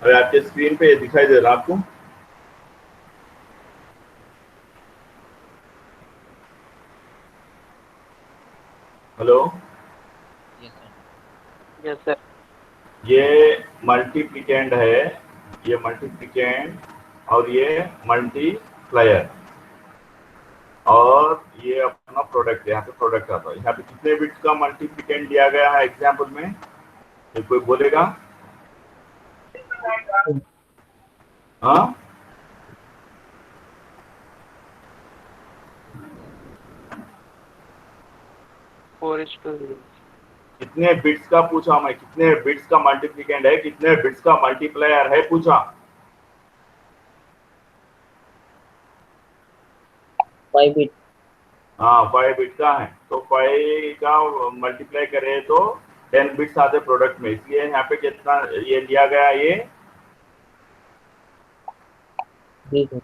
अरे आपके स्क्रीन पे ये दिखाई दे रहा है आपको? Hello, yes sir. Yes sir. ये मल्टीप्लिकेंड है, ये मल्टीप्लिकेंड और ये मल्टीप्लायर और ये अपना प्रोडक्ट, यहाँ पे प्रोडक्ट आता है। यहाँ पे कितने बिट्स का मल्टीप्लिकेंट दिया गया है एग्जाम्पल में, ये कोई बोलेगा? हाँ, कितने बिट्स का पूछा मैं, कितने बिट्स का मल्टीप्लिकेंट है, कितने बिट्स का मल्टीप्लायर है पूछा। 5 बिट। हाँ 5 बिट का है, तो 5 का मल्टीप्लाई करे तो 10 बिट्स आते प्रोडक्ट में, इसलिए यहाँ पे कितना ये दिया गया, ये जी सर।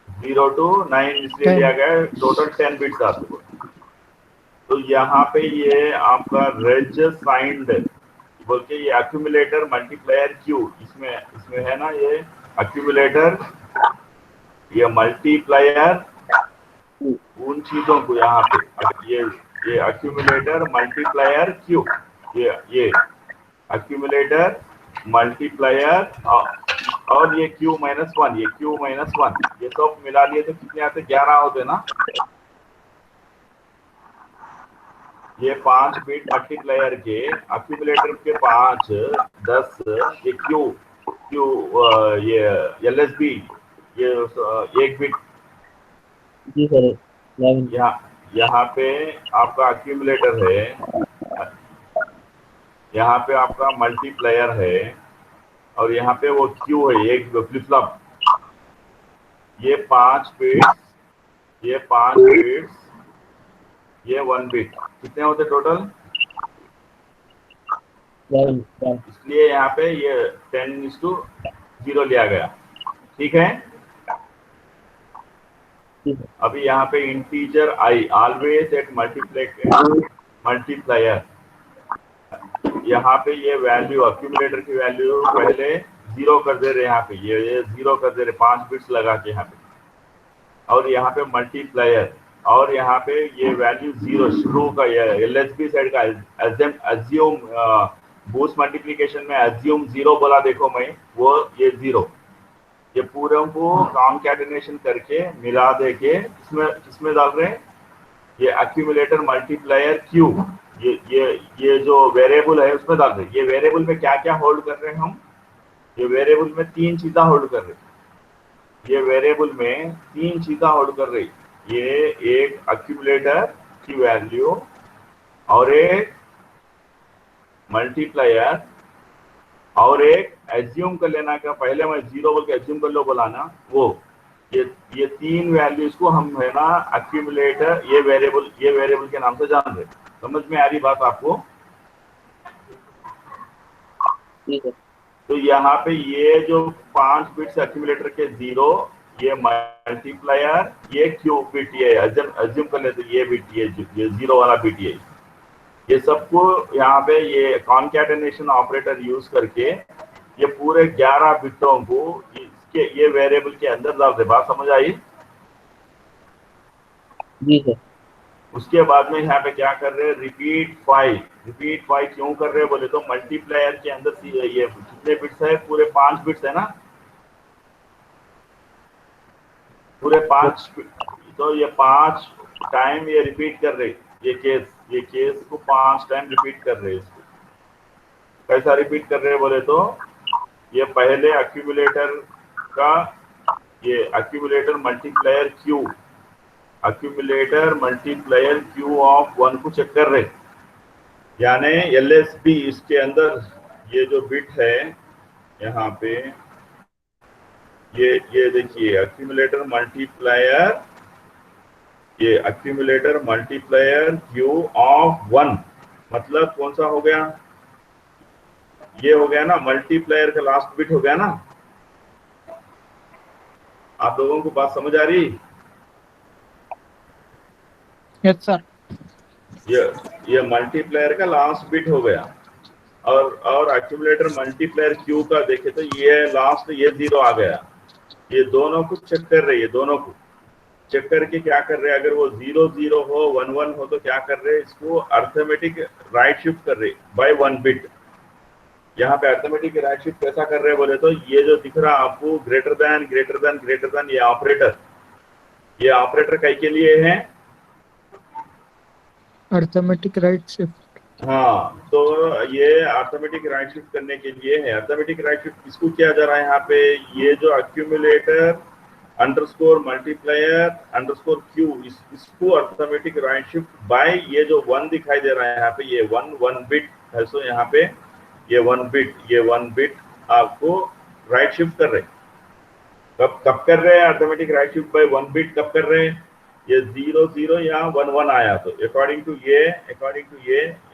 0 to 9 इसलिए दिया गया है, टोटल 10 बिट्स आते। तो यहाँ पे ये आपका रेज साइंड बोल के ये एक्यूमुलेटर मल्टीप्लायर क्यू, इसमें है ना, ये एक्यूमुलेटर, ये मल्टीप्लायर, उन चीजों को यहाँ पे ये एक्यूमुलेटर मल्टीप्लायर क्यू, ये एक्यूमुलेटर मल्टीप्लायर और ये Q-1, ये Q-1, ये सब मिला लिए तो कितने आते? 11 होते ना। ये 5 बिट मल्टीप्लायर के एक्यूमुलेटर के 5, 10, ये क्यू ये LSB ये 1 बिट। जी सर 11। यहाँ पे आपका एक्यूमुलेटर है, यहाँ पे आपका मल्टीप्लायर है और यहाँ पे वो क्यू है, एक फ्लिप फ्लॉप। ये 5 बिट्स, ये 5 बिट्स, ये 1 बिट, कितने होते टोटल? 11। इसलिए यहाँ पे ये 10:0 लिया गया, ठीक है। अभी यहाँ पे integer I always at multiplier, यहाँ पे ये वैल्यू एक्यूमुलेटर की वैल्यू पहले 0 कर दे रहे, यहाँ पे ये 0 कर दे रहे 5 बिट्स लगा के यहाँ पे, और यहाँ पे मल्टीप्लायर, और यहाँ पे ये वैल्यू 0 शुरू का, ये LSB साइड का अज्यूम बूस्ट मल्टीप्लिकेशन में अज्यूम 0 बोला, देखो मैं वो ये 0, ये पूरे को कॉन्कैटिनेशन करके मिला दे के किसमें डाल रहे हैं, ये एक्यूमुलेटर मल्टीप्लायर क्यू, ये जो वेरिएबल है उसमें डाल रहे हैं। ये वेरिएबल में क्या क्या होल्ड कर रहे हैं हम, ये वेरिएबल में 3 चीजें होल्ड कर रहे हैं, ये वेरिएबल में 3 चीजें होल्ड कर रही, ये एक एक्यूमुलेटर की वैल्यू और एक मल्टीप्लायर और एक एज्यूम कर लेना का, पहले मैं 0 बोल के एज्यूम कर लो बोलाना, वो ये 3 वैल्यूज को हम है ना एक्यूमुलेटर ये वेरिएबल के नाम से जान रहे। समझ में आ रही बात आपको? ठीक है। तो यहाँ पे ये जो 5 बिट्स एक्यूमुलेटर के 0, ये मल्टीप्लायर, ये क्यू बिट, ये एज्यूम कर लेते ये बिट, ये 0 वाला बिट, ये सबको यहाँ पे ये कॉन्कैटिनेशन ऑपरेटर यूज करके ये पूरे 11 बिटों को इसके ये वेरिएबल के अंदर डाल दे। बात समझ आई? जी सर। उसके बाद में यहाँ पे क्या कर रहे हैं, रिपीट 5 क्यों कर रहे हैं बोले तो मल्टीप्लायर के अंदर ये कितने बिट्स है, पूरे 5 बिट्स है ना, पूरे 5, तो ये 5 टाइम ये रिपीट कर रहे, ये केस को 5 टाइम रिपीट कर रहे हैं। इसको कैसा रिपीट कर रहे हैं बोले तो ये पहले एक्यूमुलेटर का ये एक्यूमुलेटर मल्टीप्लायर क्यू ऑफ 1 को चेक कर रहे, यानी LSB इसके अंदर ये जो बिट है यहाँ पे ये देखिए एक्यूमुलेटर मल्टीप्लायर क्यू ऑफ 1, मतलब कौन सा हो गया, ये हो गया ना मल्टीप्लायर का लास्ट बिट हो गया ना। आप लोगों को बात समझ आ रही? Yes sir. ये मल्टीप्लायर का लास्ट बिट हो गया, और एक्यूमुलेटर मल्टीप्लायर क्यू का देखे तो ये लास्ट ये 0 आ गया। ये दोनों को चेक कर रहे, ये दोनों को चेक करके क्या कर रहे, अगर वो 0 हो 1 हो तो क्या कर रहे, इसको अर्थमेटिक राइट शिफ्ट कर रहे बाय 1 बिट। यहाँ पे अर्थमेटिक राइट शिफ्ट कैसा कर रहे हैं बोले तो ये जो दिख रहा आपको ग्रेटर देन ये ऑपरेटर कई के लिए है? Arithmetic right shift. हाँ, तो ये अर्थमेटिक राइट शिफ्ट करने के लिए है। अर्थमेटिक राइट शिफ्ट किसको किया जा रहा है यहाँ पे? ये जो accumulator underscore multiplier underscore Q, इसको अर्थमेटिक राइट शिफ्ट बाय ये जो 1 दिखाई दे रहा है यहाँ पे, ये 1 बिट है। सो यहाँ पे ये 1 बिट आपको राइट शिफ्ट कर रहे हैं। कब कर रहे हैं arithmetic right shift by 1 bit? कब कर रहे हैं? ये 0 या 1 आया तो अकॉर्डिंग टू ये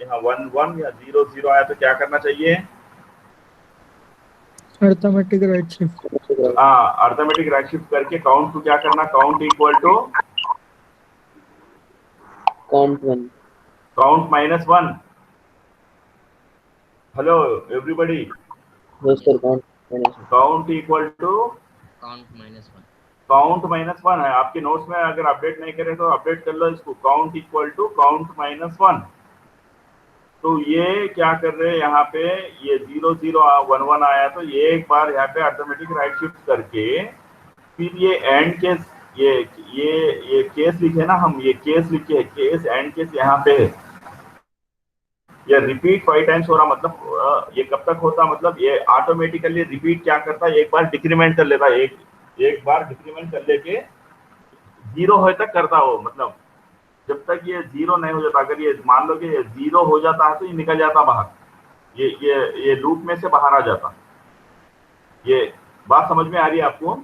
यहाँ 1 या 0 आया तो क्या करना चाहिए? Arithmetic right shift. हाँ, अर्थमेटिक राइट शिफ्ट करके काउंट को क्या करना? Count equal to count -1। Hello everybody, count equal to count -1 है। आपके नोट्स में अगर अपडेट नहीं करे तो अपडेट कर लो इसको। Count equal to count -1। तो ये क्या कर रहे हैं यहाँ पे? ये 0 आया तो ये एक बार यहाँ पे अर्थमेटिक राइट शिफ्ट करके फिर ये एंड केस ये केस लिखे ना हम, ये केस लिखे, केस एंड केस यहाँ पे है। ये रिपीट 5 टाइम्स हो रहा, मतलब ये कब तक होता? मतलब ये ऑटोमेटिकली रिपीट क्या करता है? एक बार डिक्रीमेंट कर लेता है, एक बार डिक्रीमेंट कर लेके 0 होए तक करता हो। मतलब जब तक ये 0 नहीं हो जाता, अगर ये मान लो कि ये 0 हो जाता है तो ये निकल जाता बाहर, ये लूप में से बाहर आ जाता। ये बात समझ में आ रही है आपको?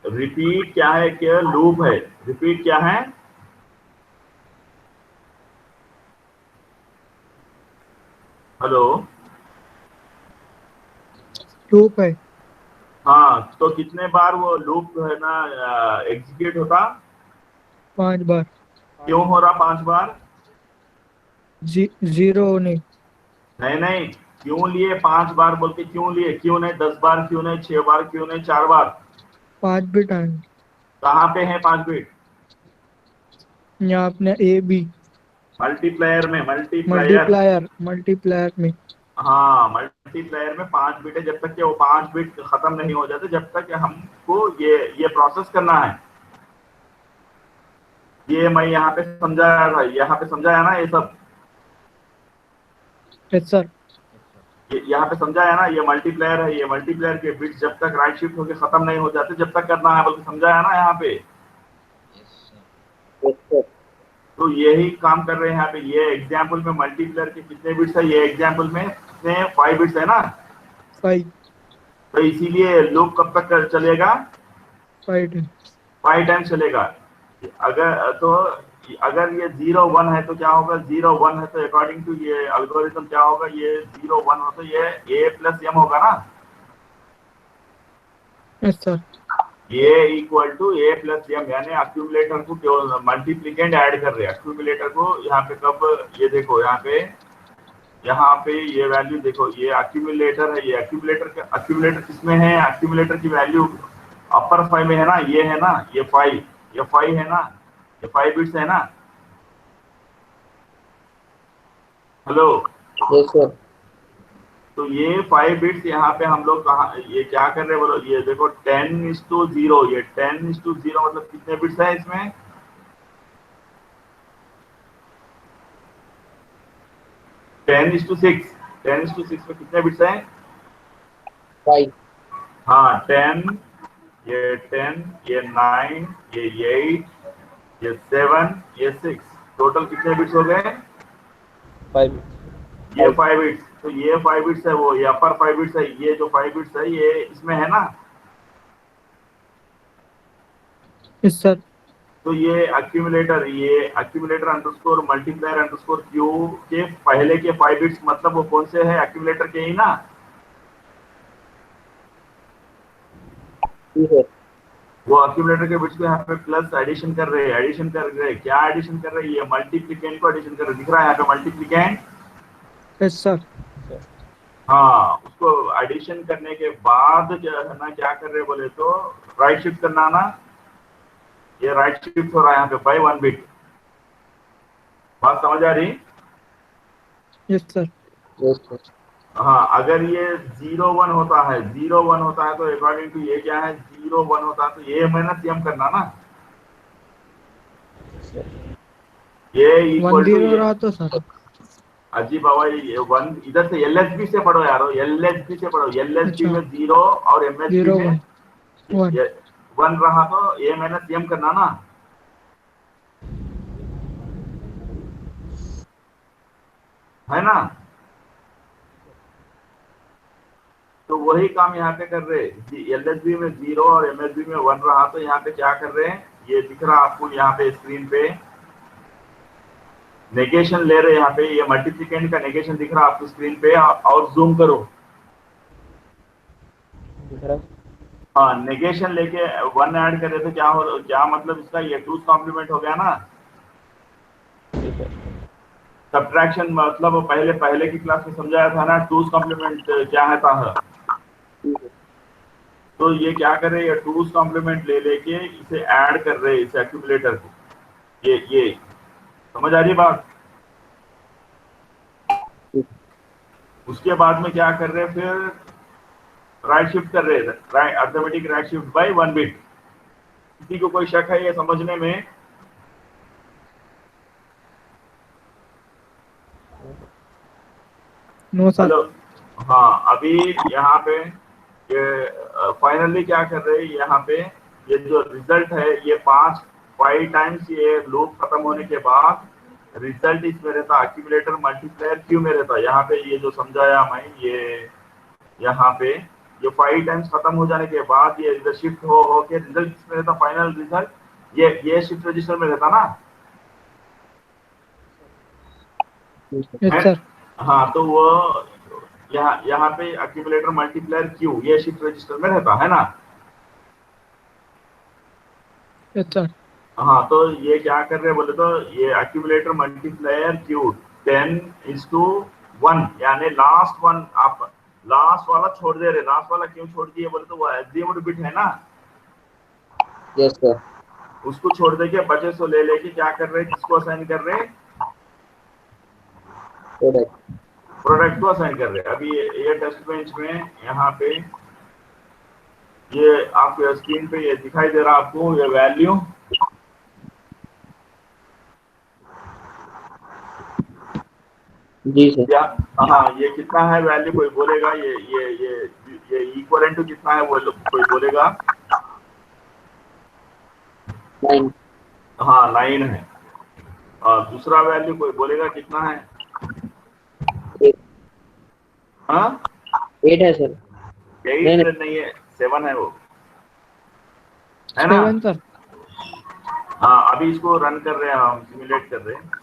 रिपीट क्या है? क्या लूप है? रिपीट क्या है? हेलो, लूप है। हाँ, तो कितने बार वो लूप है ना एग्जीक्यूट होता? 5 बार। क्यों हो रहा 5 बार? 0 नहीं, क्यों लिए 5 बार बोल के? क्यों लिए? क्यों नहीं 10 बार? क्यों नहीं 6 बार? क्यों नहीं 4 बार? 5 बिट आए। कहाँ पे है 5 बिट? यहाँ अपने ए बी मल्टीप्लायर में। मल्टीप्लायर में। हाँ, मल्टीप्लायर में 5 बिट है। जब तक कि वो 5 बिट खत्म नहीं हो जाते, जब तक हमको ये प्रोसेस करना है। ये मैं यहाँ पे समझाया था, यहाँ पे समझाया ना ये सब? Yes sir. यहाँ पे समझाया ना? ये मल्टीप्लायर है, ये मल्टीप्लायर के बिट्स जब तक राइट शिफ्ट होकर खत्म नहीं हो जाते जब तक करना है, बल्कि समझाया ना यहाँ पे? तो यही काम कर रहे हैं यहाँ पे। ये एग्जाम्पल में मल्टीप्लायर के कितने बिट्स है? ये एग्जाम्पल में कितने? 5 बिट्स है ना? 5। तो इसीलिए लूप कब तक चलेगा? 5 टाइम चलेगा। अगर ये 0 1 है तो क्या होगा? 0 1 है तो अकॉर्डिंग टू ये एल्गोरिथम क्या होगा? ये 0 1 हो तो ये a+m होगा ना? Yes sir. ये इक्वल टू a+m, यानी अक्यूमुलेटर को केवल मल्टीप्लिकेंड ऐड कर रहे हैं। अक्यूमुलेटर को यहाँ पे कब, ये देखो यहाँ पे ये वैल्यू देखो, ये अक्यूमुलेटर है। ये अक्यूमुलेटर किसमें है? अक्यूमुलेटर की वैल्यू अपर 5 में है ना? ये है ना? ये 5 है ना? ये 5 बिट्स है ना? Hello, yes sir. तो ये 5 बिट्स यहाँ पे हम लोग कहाँ ये क्या कर रहे हैं बोलो? ये देखो 10:0। ये 10:0 मतलब कितने बिट्स है इसमें? 10:6। 10:6 में कितने बिट्स हैं? 5। हाँ, 10, ये 10, ये 9, ये 8, ये 7, ये 6, टोटल कितने बिट्स हो गए? 5। ये 5 बिट्स। तो ये 5 बिट्स है, वो ये अपर 5 बिट्स है। ये जो 5 बिट्स है ये इसमें है ना? Yes sir. तो ये accumulator underscore multiplier underscore Q के पहले के 5 बिट्स, मतलब वो कौन से है? अक्यूमुलेटर के ही ना? वो अक्यूमुलेटर के बिट्स को यहाँ पे प्लस एडिशन कर रहे हैं। क्या एडिशन कर रहे हैं? ये मल्टीप्लिकेंड को एडिशन कर रहे हैं। दिख रहा है यहाँ पे मल्टीप्लिकेंड? Yes sir. हाँ, उसको एडिशन करने के बाद क्या है ना, क्या कर रहे हैं बोले तो राइट शिफ्ट करना ना? ये राइट शिफ्ट हो रहा है यहाँ पे बाय 1 बिट। बात समझ आ रही? Yes sir. Yes, sir. हाँ, अगर ये 0 1 होता है, 0 1 होता है तो अकॉर्डिंग टू ये क्या है, 0 1 होता है तो ये माइनस एम करना ना, ये वन इक्वल टू जीरो ये। रहा तो सर अजी बाबा, ये वन इधर से एलएसबी से पढ़ो यारो, एलएसबी से पढ़ो। एलएसबी अच्छा में 0 और एमएसबी 0 में 1 1 1 रहा तो ए माइनस एम करना ना, है ना। तो वही काम यहाँ पे कर रहे हैं। एलएसबी में 0 और एमएसबी में 1 रहा तो यहाँ पे क्या कर रहे हैं, ये दिख रहा आपको यहाँ पे स्क्रीन पे, नेगेशन ले रहे हैं यहाँ पे, ये मल्टीप्लिकेंड का नेगेशन दिख रहा है आपको स्क्रीन पे, और जूम करो। दिख रहा है? हाँ, नेगेशन लेके 1 ऐड कर रहे थे, क्या मतलब इसका, ये 2's कॉम्प्लीमेंट हो गया ना। ठीक है। सब्ट्रैक्शन मतलब पहले की क्लास में समझाया था ना, 2's कॉम्प्लीमेंट क्या है था। ठीक है। तो ये क्या कर रहे हैं, ये 2's कॉम्प्लीमेंट ले लेके इसे ऐड कर रहे हैं, इस एक्यूमुलेटर को। ये समझ आ रही बात। उसके बाद में क्या कर रहे हैं, फिर राइट शिफ्ट कर रहे हैं, arithmetic right shift by 1 bit. किसी को कोई शक है ये समझने में? No sir. हेलो। हाँ, अभी यहाँ पे ये फाइनली क्या कर रहे हैं, यहाँ पे ये जो रिजल्ट है, ये 5 टाइम्स ये लूप खत्म होने के बाद रिजल्ट इसमें रहता, एक्यूमुलेटर मल्टीप्लायर क्यू में रहता। यहाँ पे ये जो समझाया मैं, ये यहाँ पे ये 5 टाइम्स खत्म हो जाने के बाद ये इधर शिफ्ट हो के रिजल्ट इसमें रहता, फाइनल रिजल्ट ये शिफ्ट रजिस्टर में रहता ना। Yes sir. हाँ, तो वो यहाँ पे एक्यूमुलेटर मल्टीप्लायर क्यू ये शिफ्ट रजिस्टर में रहता है ना। Yes sir. हाँ, तो ये क्या कर रहे हैं बोले तो, ये एक्यूमुलेटर मल्टीप्लायर क्यू 10:1, यानी लास्ट वन, आप लास्ट वाला छोड़ दे रहे। लास्ट वाला क्यों छोड़ दिए बोले तो, वो एज्यूम्ड बिट है ना, यस सर। उसको छोड़ दे के बचे सो ले लेके क्या कर रहे हैं, किसको असाइन कर रहे हैं, प्रोडक्ट को असाइन कर रहे हैं। अभी ये टेस्ट बेंच में यहाँ पे ये आपको स्क्रीन पे ये दिखाई दे रहा आपको, ये वैल्यू जी सर। या, हाँ, ये कितना है वैल्यू, कोई बोलेगा? ये इक्वल टू कितना है, वो कोई बोलेगा? 9। हाँ, 9 है। और दूसरा वैल्यू कोई बोलेगा कितना है? 8। हाँ, 8 है सर। 8 नहीं है, 7 है वो, है ना। 7 सर। हाँ, अभी इसको रन कर रहे हैं, हम सिमुलेट कर रहे हैं।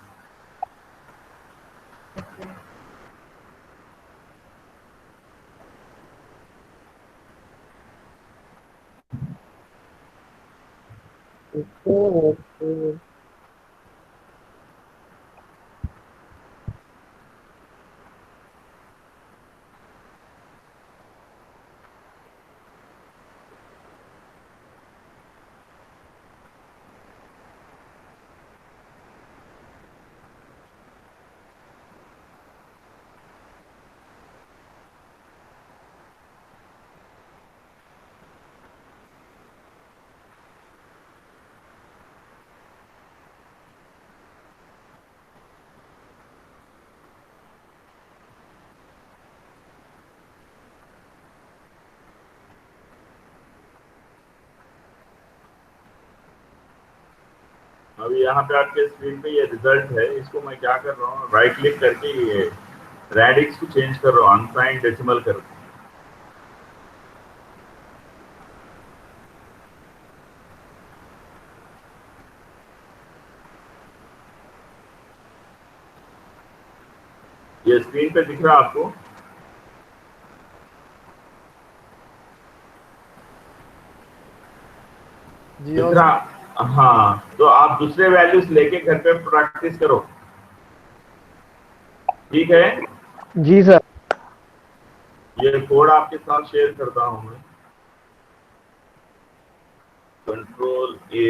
अभी यहाँ पे आपके स्क्रीन पे ये रिजल्ट है, इसको मैं क्या कर रहा हूँ, राइट क्लिक करके ये रेडिक्स को चेंज कर रहा हूँ, अनसाइंड डेसिमल कर। ये स्क्रीन पे दिख रहा है आपको? जी दिख रहा? हाँ, तो आप दूसरे वैल्यूज लेके घर पे प्रैक्टिस करो, ठीक है? जी सर। ये कोड आपके साथ शेयर करता हूँ मैं, Ctrl A